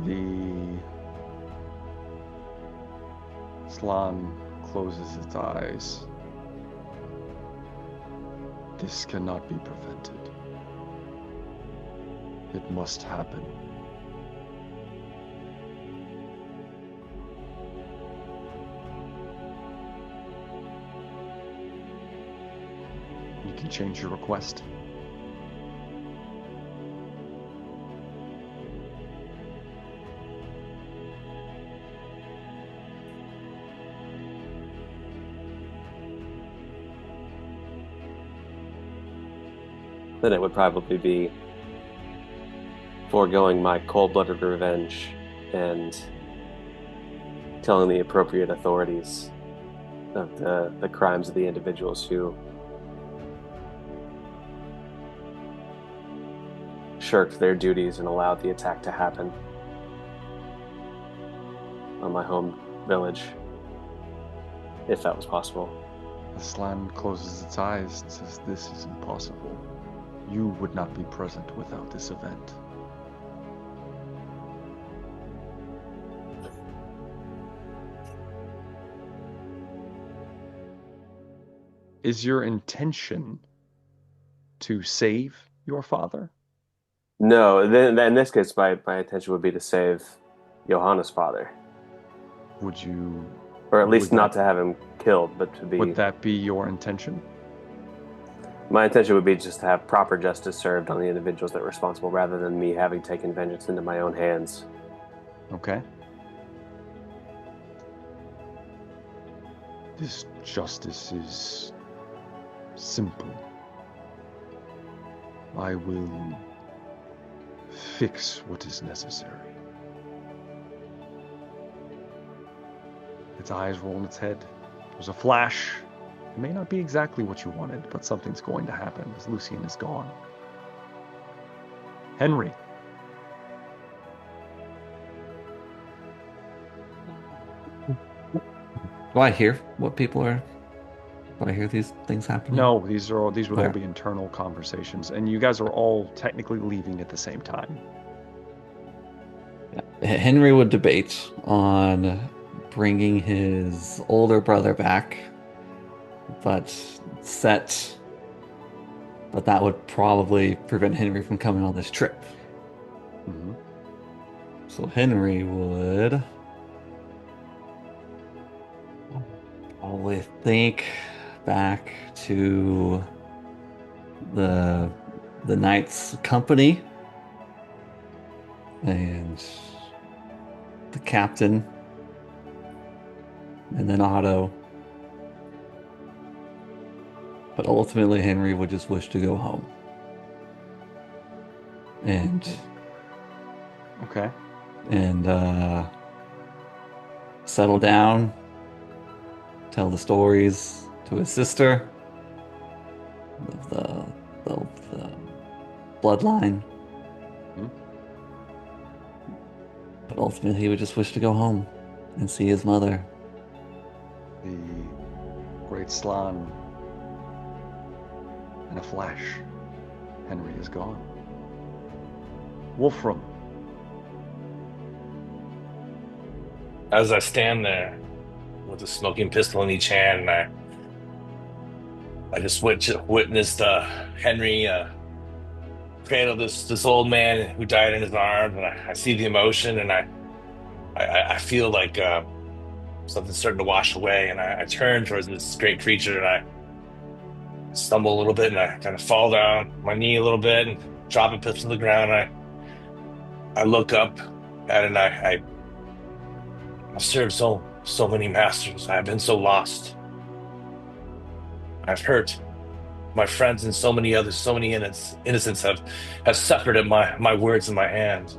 [SPEAKER 1] The Slan closes its eyes. This cannot be prevented. It must happen. You can change your request.
[SPEAKER 4] Then it would probably be foregoing my cold-blooded revenge and telling the appropriate authorities of the crimes of the individuals who shirked their duties and allowed the attack to happen on my home village, if that was possible.
[SPEAKER 1] The Slan closes its eyes and says, "This is impossible. You would not be present without this event." Is your intention to save your father?
[SPEAKER 4] No, then in this case, my intention would be to save Johanna's father,
[SPEAKER 1] Would you,
[SPEAKER 4] or at least
[SPEAKER 1] Would
[SPEAKER 4] not
[SPEAKER 1] that-
[SPEAKER 4] to have him killed, but to be.
[SPEAKER 1] would that be your intention?
[SPEAKER 4] My intention would be just to have proper justice served on the individuals that were responsible, rather than me having taken vengeance into my own hands.
[SPEAKER 1] Okay. This justice is simple. I will fix what is necessary. Its eyes roll in its head. There's a flash. It may not be exactly what you wanted, but something's going to happen as Lucian is gone. Henry.
[SPEAKER 6] Do I hear what people are? Do I hear these things happening?
[SPEAKER 1] No, these would all
[SPEAKER 6] Okay.
[SPEAKER 1] be internal conversations, and you guys are all technically leaving at the same time.
[SPEAKER 6] Henry would debate on bringing his older brother back, but that would probably prevent Henry from coming on this trip.
[SPEAKER 1] Mm-hmm.
[SPEAKER 6] So Henry would probably think back to the Knight's company and the captain, and then Otto. But ultimately, Henry would just wish to go home. And
[SPEAKER 1] Okay.
[SPEAKER 6] settle down, tell the stories to his sister of the bloodline.
[SPEAKER 1] Hmm.
[SPEAKER 6] But ultimately, he would just wish to go home and see his mother.
[SPEAKER 1] The great Slan. In a flash, Henry is gone. Wolfram.
[SPEAKER 3] As I stand there with a smoking pistol in each hand, and I just witnessed Henry cradle this old man who died in his arms, and I see the emotion, and I feel like something's starting to wash away, and I turn towards this great creature, and I stumble a little bit, and I kind of fall down my knee a little bit, and drop a pistol to the ground. I look up at it, and I've served so many masters. I've been so lost. I've hurt my friends and so many others. So many innocents have suffered at my words in my hand.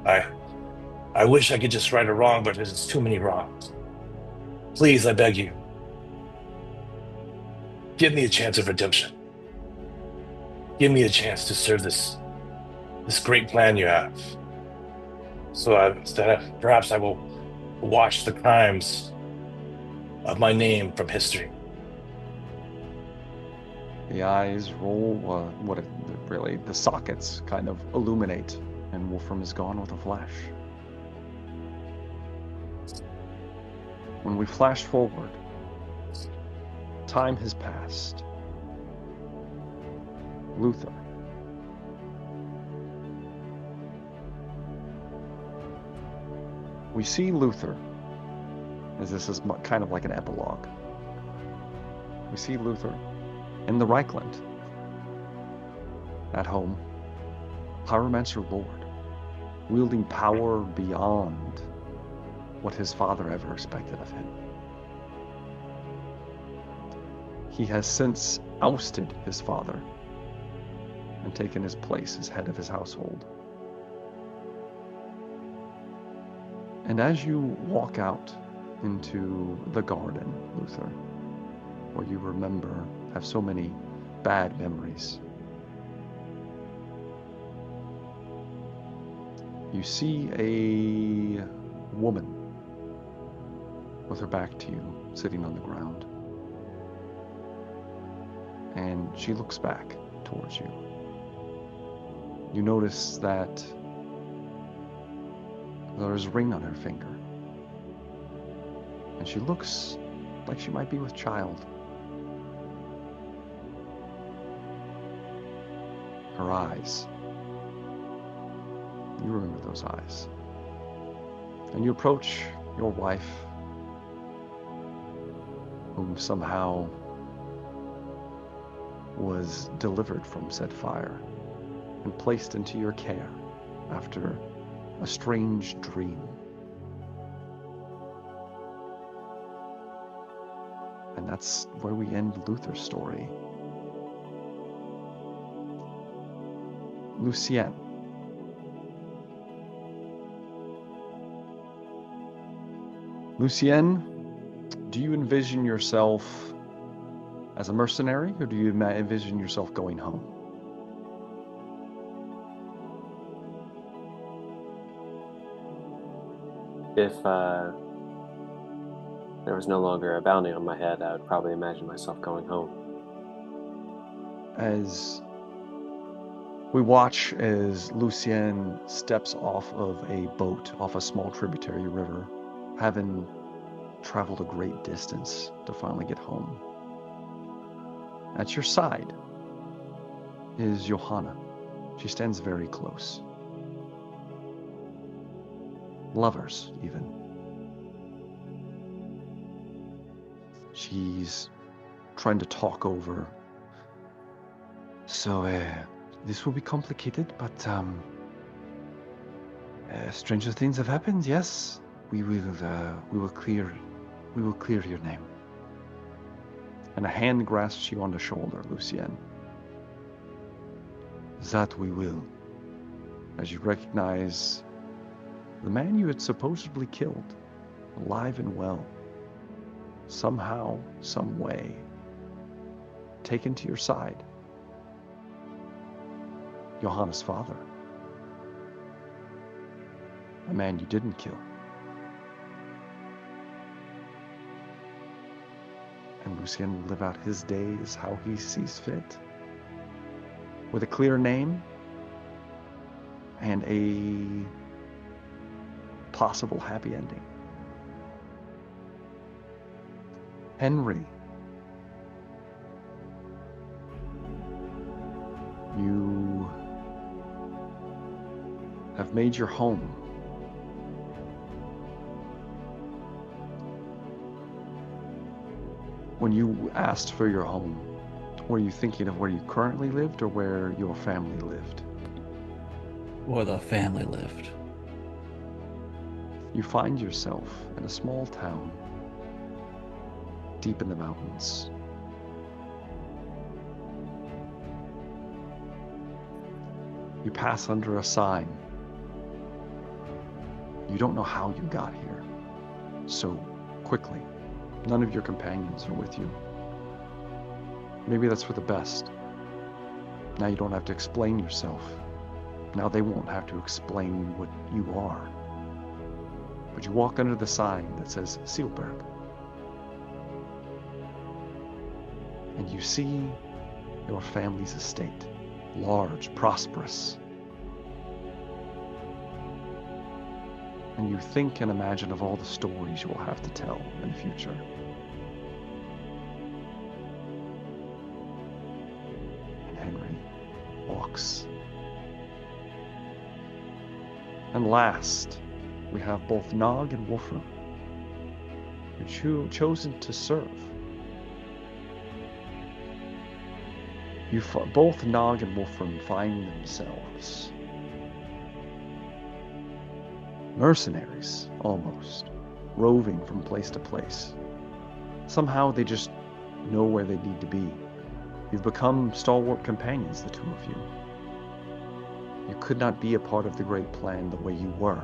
[SPEAKER 3] I wish I could just right a wrong, but there's too many wrongs. Please, I beg you, give me a chance of redemption. Give me a chance to serve this great plan you have. So that perhaps I will wash the crimes of my name from history.
[SPEAKER 1] The eyes roll, really, the sockets kind of illuminate, and Wolfram is gone with a flash. When we flash forward, time has passed. Luther. We see Luther, as this is kind of like an epilogue. We see Luther in the Reichland, at home, Pyromancer Lord, wielding power beyond what his father ever expected of him. He has since ousted his father and taken his place as head of his household. And as you walk out into the garden, Luther, or you remember, have so many bad memories. You see a woman with her back to you, sitting on the ground. And she looks back towards you. You notice that there is a ring on her finger. And she looks like she might be with child. Her eyes. You remember those eyes. And you approach your wife, whom somehow was delivered from said fire and placed into your care after a strange dream. And that's where we end Luther's story. Lucien. Lucien, do you envision yourself as a mercenary, or do you envision yourself going home?
[SPEAKER 4] If there was no longer a bounty on my head, I would probably imagine myself going home.
[SPEAKER 1] As we watch as Lucien steps off of a boat, off a small tributary river, having traveled a great distance to finally get home. At your side is Johanna. She stands very close. Lovers, even. She's trying to talk over. So, this will be complicated, but stranger things have happened. Yes, we will clear your name. And a hand grasps you on the shoulder, Lucien. That we will. As you recognize the man you had supposedly killed, alive and well, somehow, some way, taken to your side. Johanna's father. A man you didn't kill. And Lucien will live out his days how he sees fit, with a clear name and a possible happy ending. Henry, you have made your home. When you asked for your home, were you thinking of where you currently lived or where your family lived?
[SPEAKER 6] Where the family lived.
[SPEAKER 1] You find yourself in a small town, deep in the mountains. You pass under a sign. You don't know how you got here so quickly. None of your companions are with you. Maybe that's for the best. Now you don't have to explain yourself. Now they won't have to explain what you are. But you walk under the sign that says Seelberg. And you see your family's estate. Large, prosperous. And you think and imagine of all the stories you will have to tell in the future. And Henry walks. And last, we have both Nog and Wolfram, who chosen to serve. Both Nog and Wolfram find themselves mercenaries, almost, roving from place to place. Somehow they just know where they need to be. You've become stalwart companions, the two of you. You could not be a part of the great plan the way you were.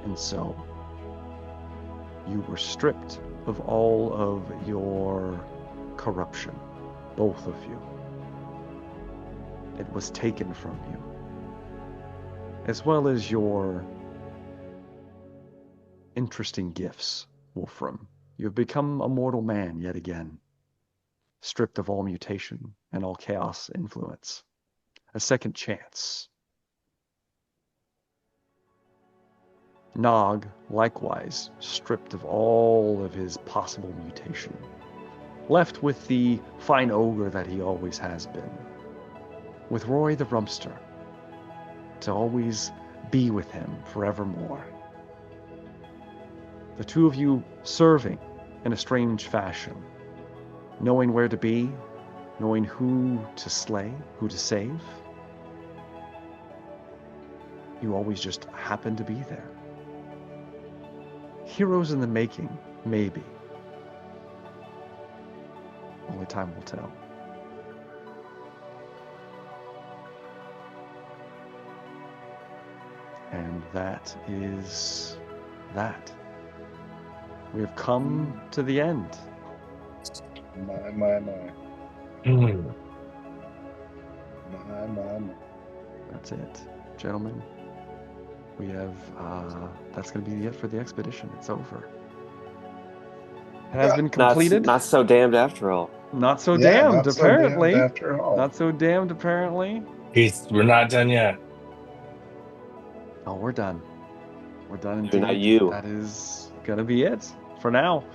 [SPEAKER 1] And so, you were stripped of all of your corruption, both of you. It was taken from you, as well as your interesting gifts, Wolfram. You have become a mortal man yet again, stripped of all mutation and all chaos influence. A second chance. Nog, likewise, stripped of all of his possible mutation, left with the fine ogre that he always has been, with Roy the Rumpster, to always be with him forevermore. The two of you serving in a strange fashion, knowing where to be, knowing who to slay, who to save. You always just happen to be there. Heroes in the making, maybe. Only time will tell. And that is that. We have come to the end.
[SPEAKER 7] My.
[SPEAKER 3] Mm.
[SPEAKER 7] My.
[SPEAKER 1] That's it, gentlemen. We have, that's going to be it for the expedition. It's over. It has been completed.
[SPEAKER 4] Not so damned after all.
[SPEAKER 1] Not so
[SPEAKER 7] Yeah,
[SPEAKER 1] damned,
[SPEAKER 7] not so
[SPEAKER 1] apparently.
[SPEAKER 7] damned after all.
[SPEAKER 1] Not so damned, apparently.
[SPEAKER 3] We're not done yet.
[SPEAKER 1] Oh, we're done. We're done indeed.
[SPEAKER 4] You're not you.
[SPEAKER 1] That is going to be it for now.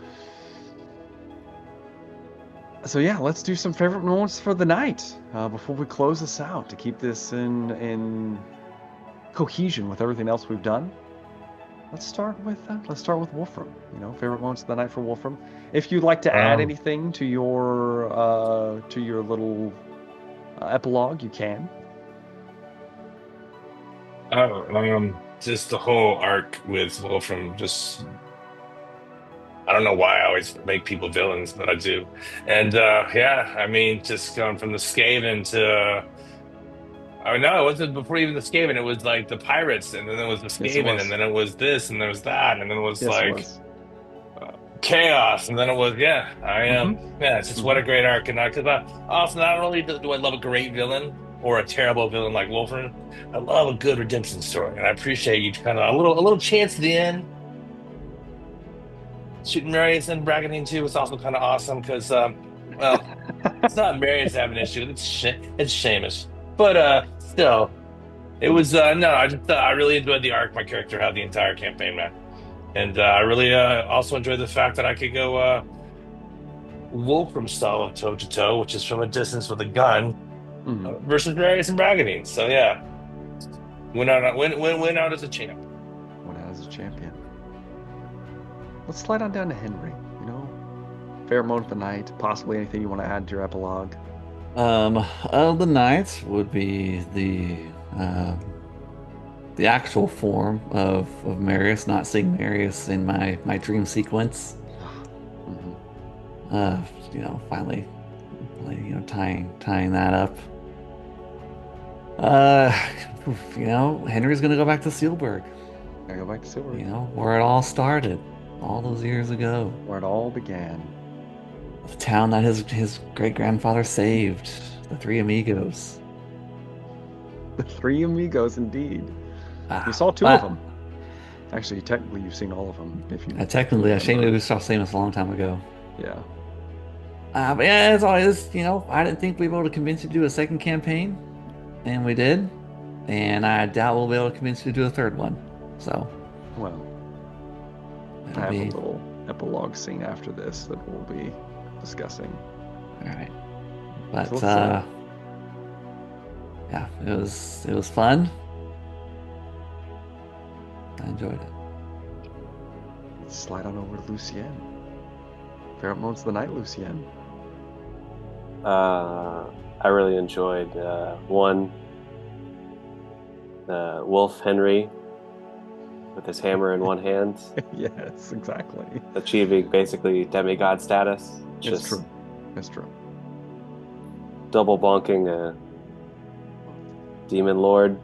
[SPEAKER 1] So yeah, let's do some favorite moments for the night before we close this out to keep this in cohesion with everything else we've done. Let's start with Wolfram. You know, favorite moments of the night for Wolfram. If you'd like to add anything to your little epilogue, you can.
[SPEAKER 3] Just the whole arc with Wolfram. Just, I don't know why I always make people villains, but I do. And yeah, I mean, just going from the Skaven to. Oh no, it wasn't before even the Skaven. It was like the pirates, and then it was the Skaven, and then it was this, and there was that, and then it was chaos, and then it was yeah. It's just what a great arc, and because also not only do I love a great villain or a terrible villain like Wolfram, I love a good redemption story, and I appreciate you kind of a little chance at the end. Shooting Marius and Braggadine too was also kind of awesome because well, it's not Marius having an issue, it's Seamus. But still, it was no. I really enjoyed the arc my character had the entire campaign, man, and I really also enjoyed the fact that I could go Wolfram style toe to toe, which is from a distance with a gun, versus Marius and Braggadine. So yeah, went out as a champ.
[SPEAKER 1] Went out as a champion. Let's slide on down to Henry. You know, favorite moment of the night. Possibly anything you want to add to your epilogue.
[SPEAKER 6] The night would be the actual form of Marius, not seeing Marius in my dream sequence. You know, finally, you know, tying that up. You know, Henry's gonna go back to Sealburg.
[SPEAKER 1] Go back to Sealburg.
[SPEAKER 6] You know, where it all started, all those years ago.
[SPEAKER 1] Where it all began.
[SPEAKER 6] The town that his great-grandfather saved. The Three Amigos.
[SPEAKER 1] The Three Amigos, indeed. You saw two of them. Actually, technically, you've seen all of them. If you
[SPEAKER 6] technically, shame we saw Seamus a long time ago.
[SPEAKER 1] Yeah.
[SPEAKER 6] But yeah, as always, you know, I didn't think we'd be able to convince you to do a second campaign, and we did. And I doubt we'll be able to convince you to do a third one. So.
[SPEAKER 1] Well. I have a little epilogue scene after this that we'll be discussing.
[SPEAKER 6] All right. But yeah, it was fun. I enjoyed it.
[SPEAKER 1] Let's slide on over to Lucien. Favorite moments of the night, Lucien.
[SPEAKER 4] I really enjoyed one, Wolf Henry with his hammer in one hand.
[SPEAKER 1] Yes, exactly.
[SPEAKER 4] Achieving basically demigod status.
[SPEAKER 1] It's true. It's true.
[SPEAKER 4] Double bonking a demon lord.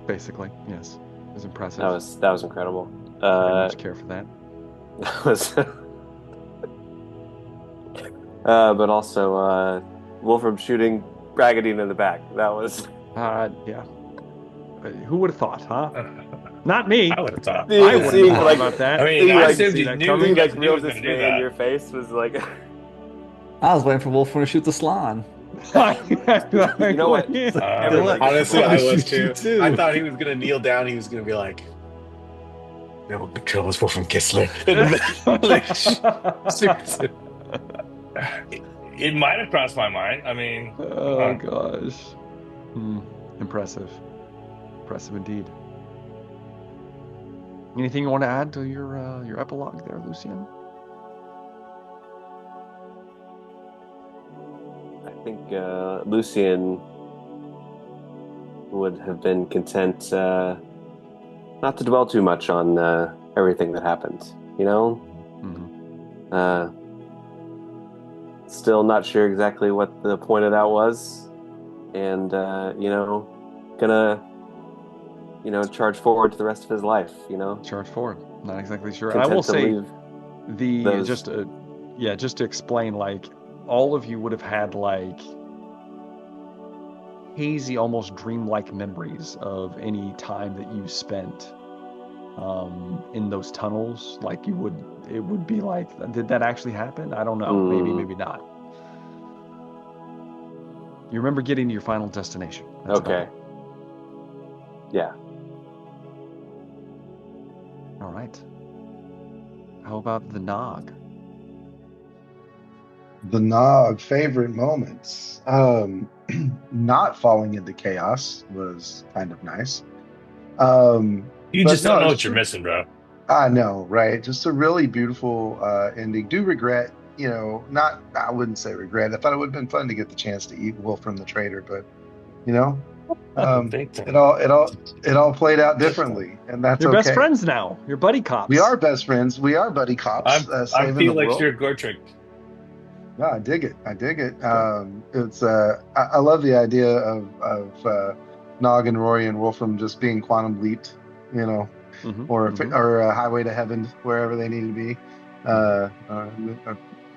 [SPEAKER 1] Basically, yes. It was impressive.
[SPEAKER 4] That was incredible.
[SPEAKER 1] Very much care for that.
[SPEAKER 4] But also Wolfram shooting Bragadine in the back. That was.
[SPEAKER 1] Yeah. Who would have thought, huh? Not me.
[SPEAKER 3] I would have thought.
[SPEAKER 1] I
[SPEAKER 4] Seeing,
[SPEAKER 1] wouldn't have
[SPEAKER 4] seeing
[SPEAKER 1] thought
[SPEAKER 4] like,
[SPEAKER 1] about that.
[SPEAKER 3] I mean,
[SPEAKER 4] seeing
[SPEAKER 3] I
[SPEAKER 4] like,
[SPEAKER 3] assumed
[SPEAKER 1] see
[SPEAKER 3] you
[SPEAKER 1] that
[SPEAKER 3] knew
[SPEAKER 1] coming.
[SPEAKER 4] seeing like
[SPEAKER 3] he
[SPEAKER 4] real
[SPEAKER 3] was going to do
[SPEAKER 4] dismay in
[SPEAKER 3] that.
[SPEAKER 4] your face was like.
[SPEAKER 6] I was waiting for Wolfram to shoot the Slan.
[SPEAKER 4] You know what?
[SPEAKER 6] Do
[SPEAKER 4] Everybody
[SPEAKER 6] it.
[SPEAKER 4] gets a
[SPEAKER 2] Honestly,
[SPEAKER 4] bullet.
[SPEAKER 2] I was
[SPEAKER 5] shoot
[SPEAKER 2] too.
[SPEAKER 5] you
[SPEAKER 2] I
[SPEAKER 5] too.
[SPEAKER 2] thought he was gonna kneel down. He was gonna be like, "No control is Wolfram Kistler."
[SPEAKER 3] It might have crossed my mind. I mean, come
[SPEAKER 1] Oh
[SPEAKER 3] on.
[SPEAKER 1] gosh. Impressive. Impressive indeed. Anything you want to add to your epilogue there, Lucian?
[SPEAKER 4] I think Lucian would have been content not to dwell too much on everything that happened. You know, still not sure exactly what the point of that was, and gonna charge forward to the rest of his life.
[SPEAKER 1] Charge forward. Not exactly sure. And I
[SPEAKER 4] Content
[SPEAKER 1] will
[SPEAKER 4] to
[SPEAKER 1] say
[SPEAKER 4] leave those.
[SPEAKER 1] just to explain, like all of you would have had like hazy, almost dreamlike memories of any time that you spent in those tunnels. Like it would be like, did that actually happen? I don't know. Maybe not. You remember getting to your final destination. That's about
[SPEAKER 4] Okay.
[SPEAKER 1] it.
[SPEAKER 4] Yeah.
[SPEAKER 1] All right. How about the Nog?
[SPEAKER 7] The Nog favorite moments. Not falling into chaos was kind of nice.
[SPEAKER 3] You
[SPEAKER 7] But
[SPEAKER 3] just don't
[SPEAKER 7] no,
[SPEAKER 3] know
[SPEAKER 7] it's
[SPEAKER 3] what you're missing, bro.
[SPEAKER 7] I know, right? Just a really beautiful ending. Do regret, not I wouldn't say regret. I thought it would have been fun to get the chance to eat Wolfram the Traitor, but you know, it all played out differently, and that's
[SPEAKER 1] You're best
[SPEAKER 7] okay.
[SPEAKER 1] friends now. You're buddy cops.
[SPEAKER 7] We are best friends. We are buddy cops,
[SPEAKER 3] I
[SPEAKER 7] saving
[SPEAKER 3] feel
[SPEAKER 7] the
[SPEAKER 3] like
[SPEAKER 7] world.
[SPEAKER 3] you're Gortrick.
[SPEAKER 7] No, I dig it. It's I love the idea of Nog and Rory and Wolfram just being quantum leaped, or a highway to heaven wherever they need to be.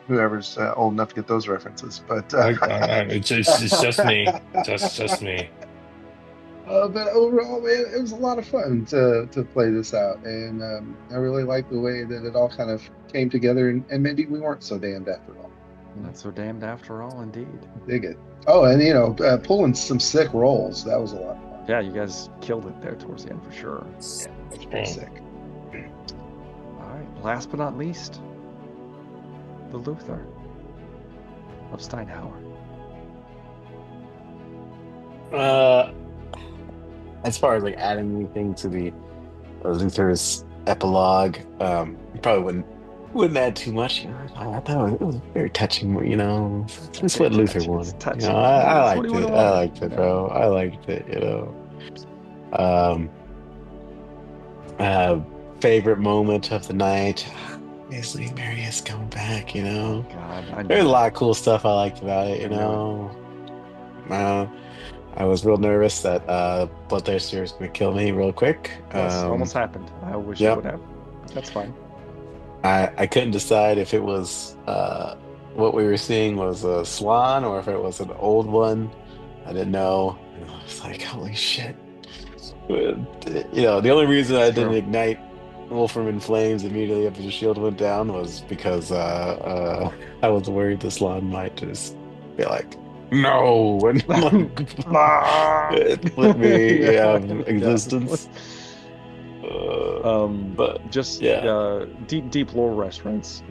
[SPEAKER 7] Whoever's old enough to get those references, but
[SPEAKER 3] It's just me, just me.
[SPEAKER 7] but overall, man, it was a lot of fun to play this out, and I really like the way that it all kind of came together, and maybe we weren't so damned after all.
[SPEAKER 1] Not so damned after all, indeed.
[SPEAKER 7] Dig it. Oh, and pulling some sick rolls. That was a lot of fun.
[SPEAKER 1] Yeah, you guys killed it there towards the end for sure.
[SPEAKER 7] Yeah, that's pretty sick.
[SPEAKER 1] All right. Last but not least, the Luther of Steinhauer.
[SPEAKER 2] As far as like adding anything to the Luther's epilogue, you probably wouldn't add too much. I thought it was very touching. It's what Luther wanted. I liked it. I liked it, bro. I liked it. Favorite moment of the night. Obviously, Marius coming back.
[SPEAKER 1] God,
[SPEAKER 2] There's a lot of cool stuff I liked about it. I was real nervous that Bloodthirster was going to kill me real quick.
[SPEAKER 1] Almost happened. I wish it would have. But that's fine.
[SPEAKER 2] I couldn't decide if it was what we were seeing was a Slan or if it was an old one. I didn't know. And I was like, holy shit. The only reason I didn't ignite Wolfram in flames immediately after the shield went down was because I was worried the Slan might just be like, no, and it let me have existence.
[SPEAKER 1] But just deep lore reference.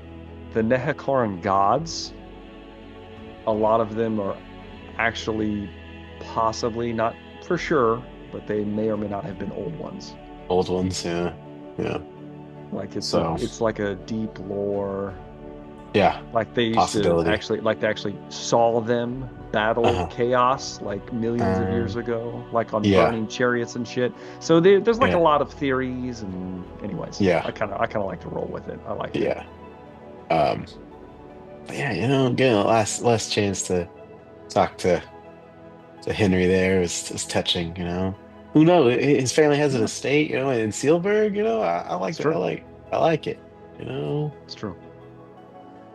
[SPEAKER 1] The Nehekaran gods, a lot of them are actually possibly, not for sure, but they may or may not have been old ones.
[SPEAKER 2] Old ones, yeah.
[SPEAKER 1] Like it's like a deep lore.
[SPEAKER 2] Yeah.
[SPEAKER 1] Like they used to actually saw them battle chaos like millions of years ago, like on burning chariots and shit. So there's like a lot of theories, and anyways, I kind of like to roll with it. I like it.
[SPEAKER 2] Yeah. Getting a last chance to talk to Henry there is touching. Who knows? His family has an estate, in Sealburg. I like it. I like it. You know,
[SPEAKER 1] It's true.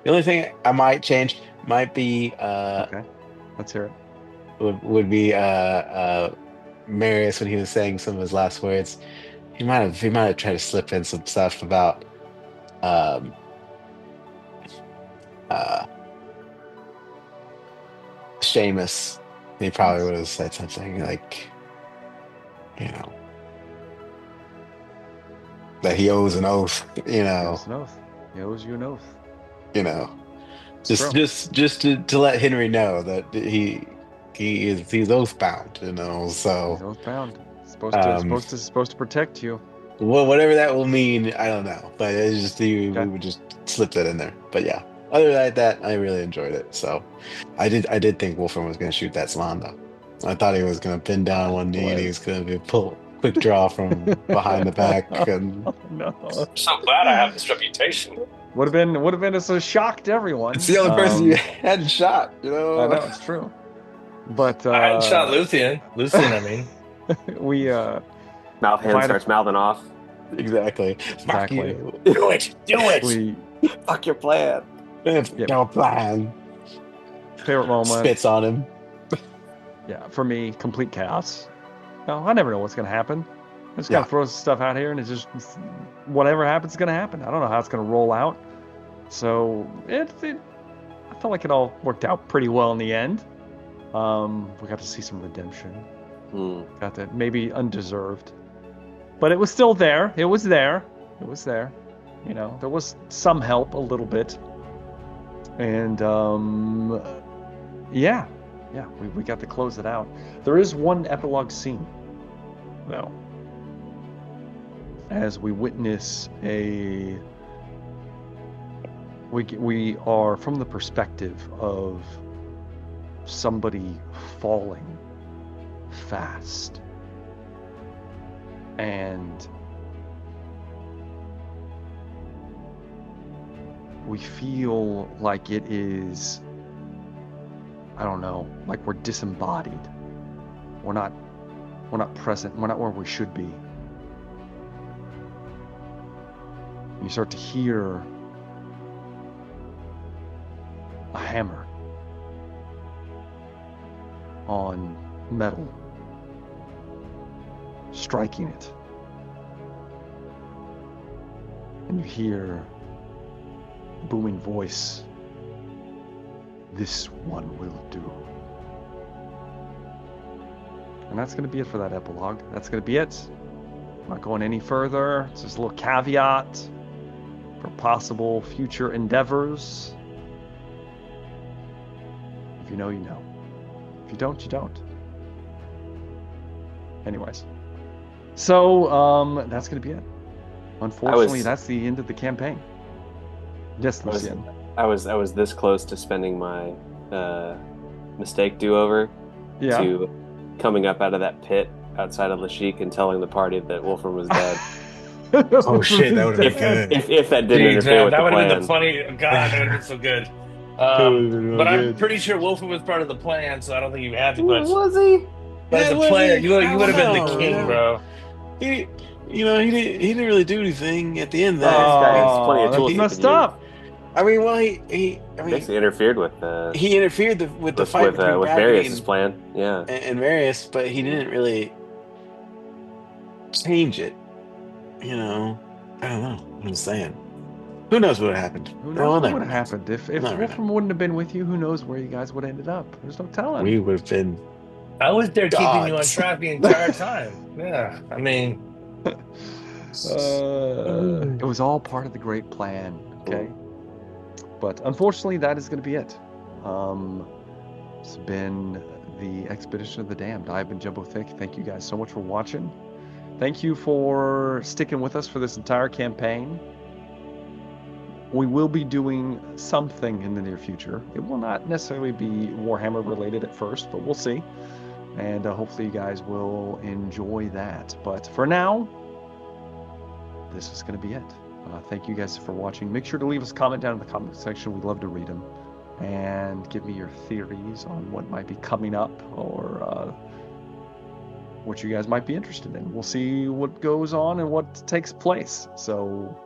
[SPEAKER 2] the only thing I might change might be
[SPEAKER 1] Okay, let's hear it.
[SPEAKER 2] would be Marius when he was saying some of his last words. He might have tried to slip in some stuff about um uh Seamus. He probably would have said something like, you know, that he owes an oath,
[SPEAKER 1] He owes an oath. He owes you an oath.
[SPEAKER 2] you know.
[SPEAKER 1] It's true.
[SPEAKER 2] Just to let Henry know that he's oath bound, you know.
[SPEAKER 1] He's
[SPEAKER 2] So
[SPEAKER 1] oath bound.
[SPEAKER 2] um
[SPEAKER 1] Supposed to protect you.
[SPEAKER 2] whatever that will mean, I don't know. But it's just we
[SPEAKER 1] Okay.
[SPEAKER 2] would just slip that in there. But yeah, other than that, I really enjoyed it. So I did think Wolfram was gonna shoot that salon though. I thought he was gonna pin down one knee and he was gonna be pull quick draw from behind the back and
[SPEAKER 1] No.
[SPEAKER 3] I'm so glad I have this reputation.
[SPEAKER 1] Would have been a shock to everyone.
[SPEAKER 2] it's the only person you hadn't shot, you know.
[SPEAKER 1] I know, it's true. But
[SPEAKER 3] I hadn't shot Luthien. I mean.
[SPEAKER 1] we
[SPEAKER 4] Hand starts mouthing off.
[SPEAKER 2] Exactly. Fuck
[SPEAKER 1] Exactly.
[SPEAKER 2] you.
[SPEAKER 3] Do it.
[SPEAKER 1] we
[SPEAKER 4] Fuck your plan.
[SPEAKER 2] No plan.
[SPEAKER 1] favorite moment.
[SPEAKER 2] Spits on him.
[SPEAKER 1] Yeah, for me, complete chaos. No, I never know what's gonna happen. I just gotta throw some stuff out here, and it's just whatever happens is gonna happen. I don't know how it's gonna roll out. So I felt like it all worked out pretty well in the end. We got to see some redemption. Got that, maybe undeserved, but it was still there. It was there. You know, there was some help, a little bit, and yeah, we got to close it out. There is one epilogue scene, though, as we witness we are from the perspective of somebody falling fast, and we feel like it is, I don't know, like we're disembodied. We're not present. We're not where we should be. You start to hear a hammer on metal striking it, and you hear a booming voice, "This one will do." And that's going to be it for that epilogue. That's going to be it. I'm not going any further. It's just a little caveat for possible future endeavors. If you know, you know. If you don't, you don't. Anyways. So, that's going to be it. Unfortunately, that's the end of the campaign. Yes, Lucien.
[SPEAKER 4] I was this close to spending my mistake do-over to coming up out of that pit outside of Lashik and telling the party that Wolfram was dead.
[SPEAKER 2] Oh shit, that would have been good.
[SPEAKER 4] If that didn't interfere with the plan.
[SPEAKER 3] That would have been the funny. God, that would have been so good. But I'm pretty sure Wolfram was part of the plan, so I don't think you had to. But
[SPEAKER 4] was he?
[SPEAKER 3] But as a player, you would have been the king, bro.
[SPEAKER 2] He didn't really do anything at the end.
[SPEAKER 1] That's messed up.
[SPEAKER 2] I mean, well, he
[SPEAKER 4] basically interfered with
[SPEAKER 2] he interfered with the fight between
[SPEAKER 4] with Marius' plan,
[SPEAKER 2] and Marius, but he didn't really change it. You know, I don't know. I'm just saying. Who knows what happened?
[SPEAKER 1] Who knows what would have happened if Wolfram wouldn't have been with you? Who knows where you guys would have ended up? There's no telling.
[SPEAKER 2] We would have been.
[SPEAKER 3] I was there keeping you on track the entire time. Yeah, I mean,
[SPEAKER 1] it was all part of the great plan. Okay. But unfortunately, that is going to be it. It's been the Expedition of the Damned. I've been Jumbo Thick. Thank you guys so much for watching. Thank you for sticking with us for this entire campaign. We will be doing something in the near future. It will not necessarily be Warhammer related at first, but we'll see. And hopefully you guys will enjoy that. But for now, this is going to be it. Thank you guys for watching. Make sure to leave us a comment down in the comment section. We'd love to read them. And give me your theories on what might be coming up or what you guys might be interested in. We'll see what goes on and what takes place. So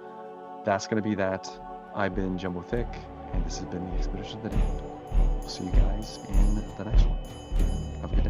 [SPEAKER 1] that's going to be that. I've been Jumbo Thick, and this has been the Expedition to the Damned. We'll see you guys in the next one. Have a good day.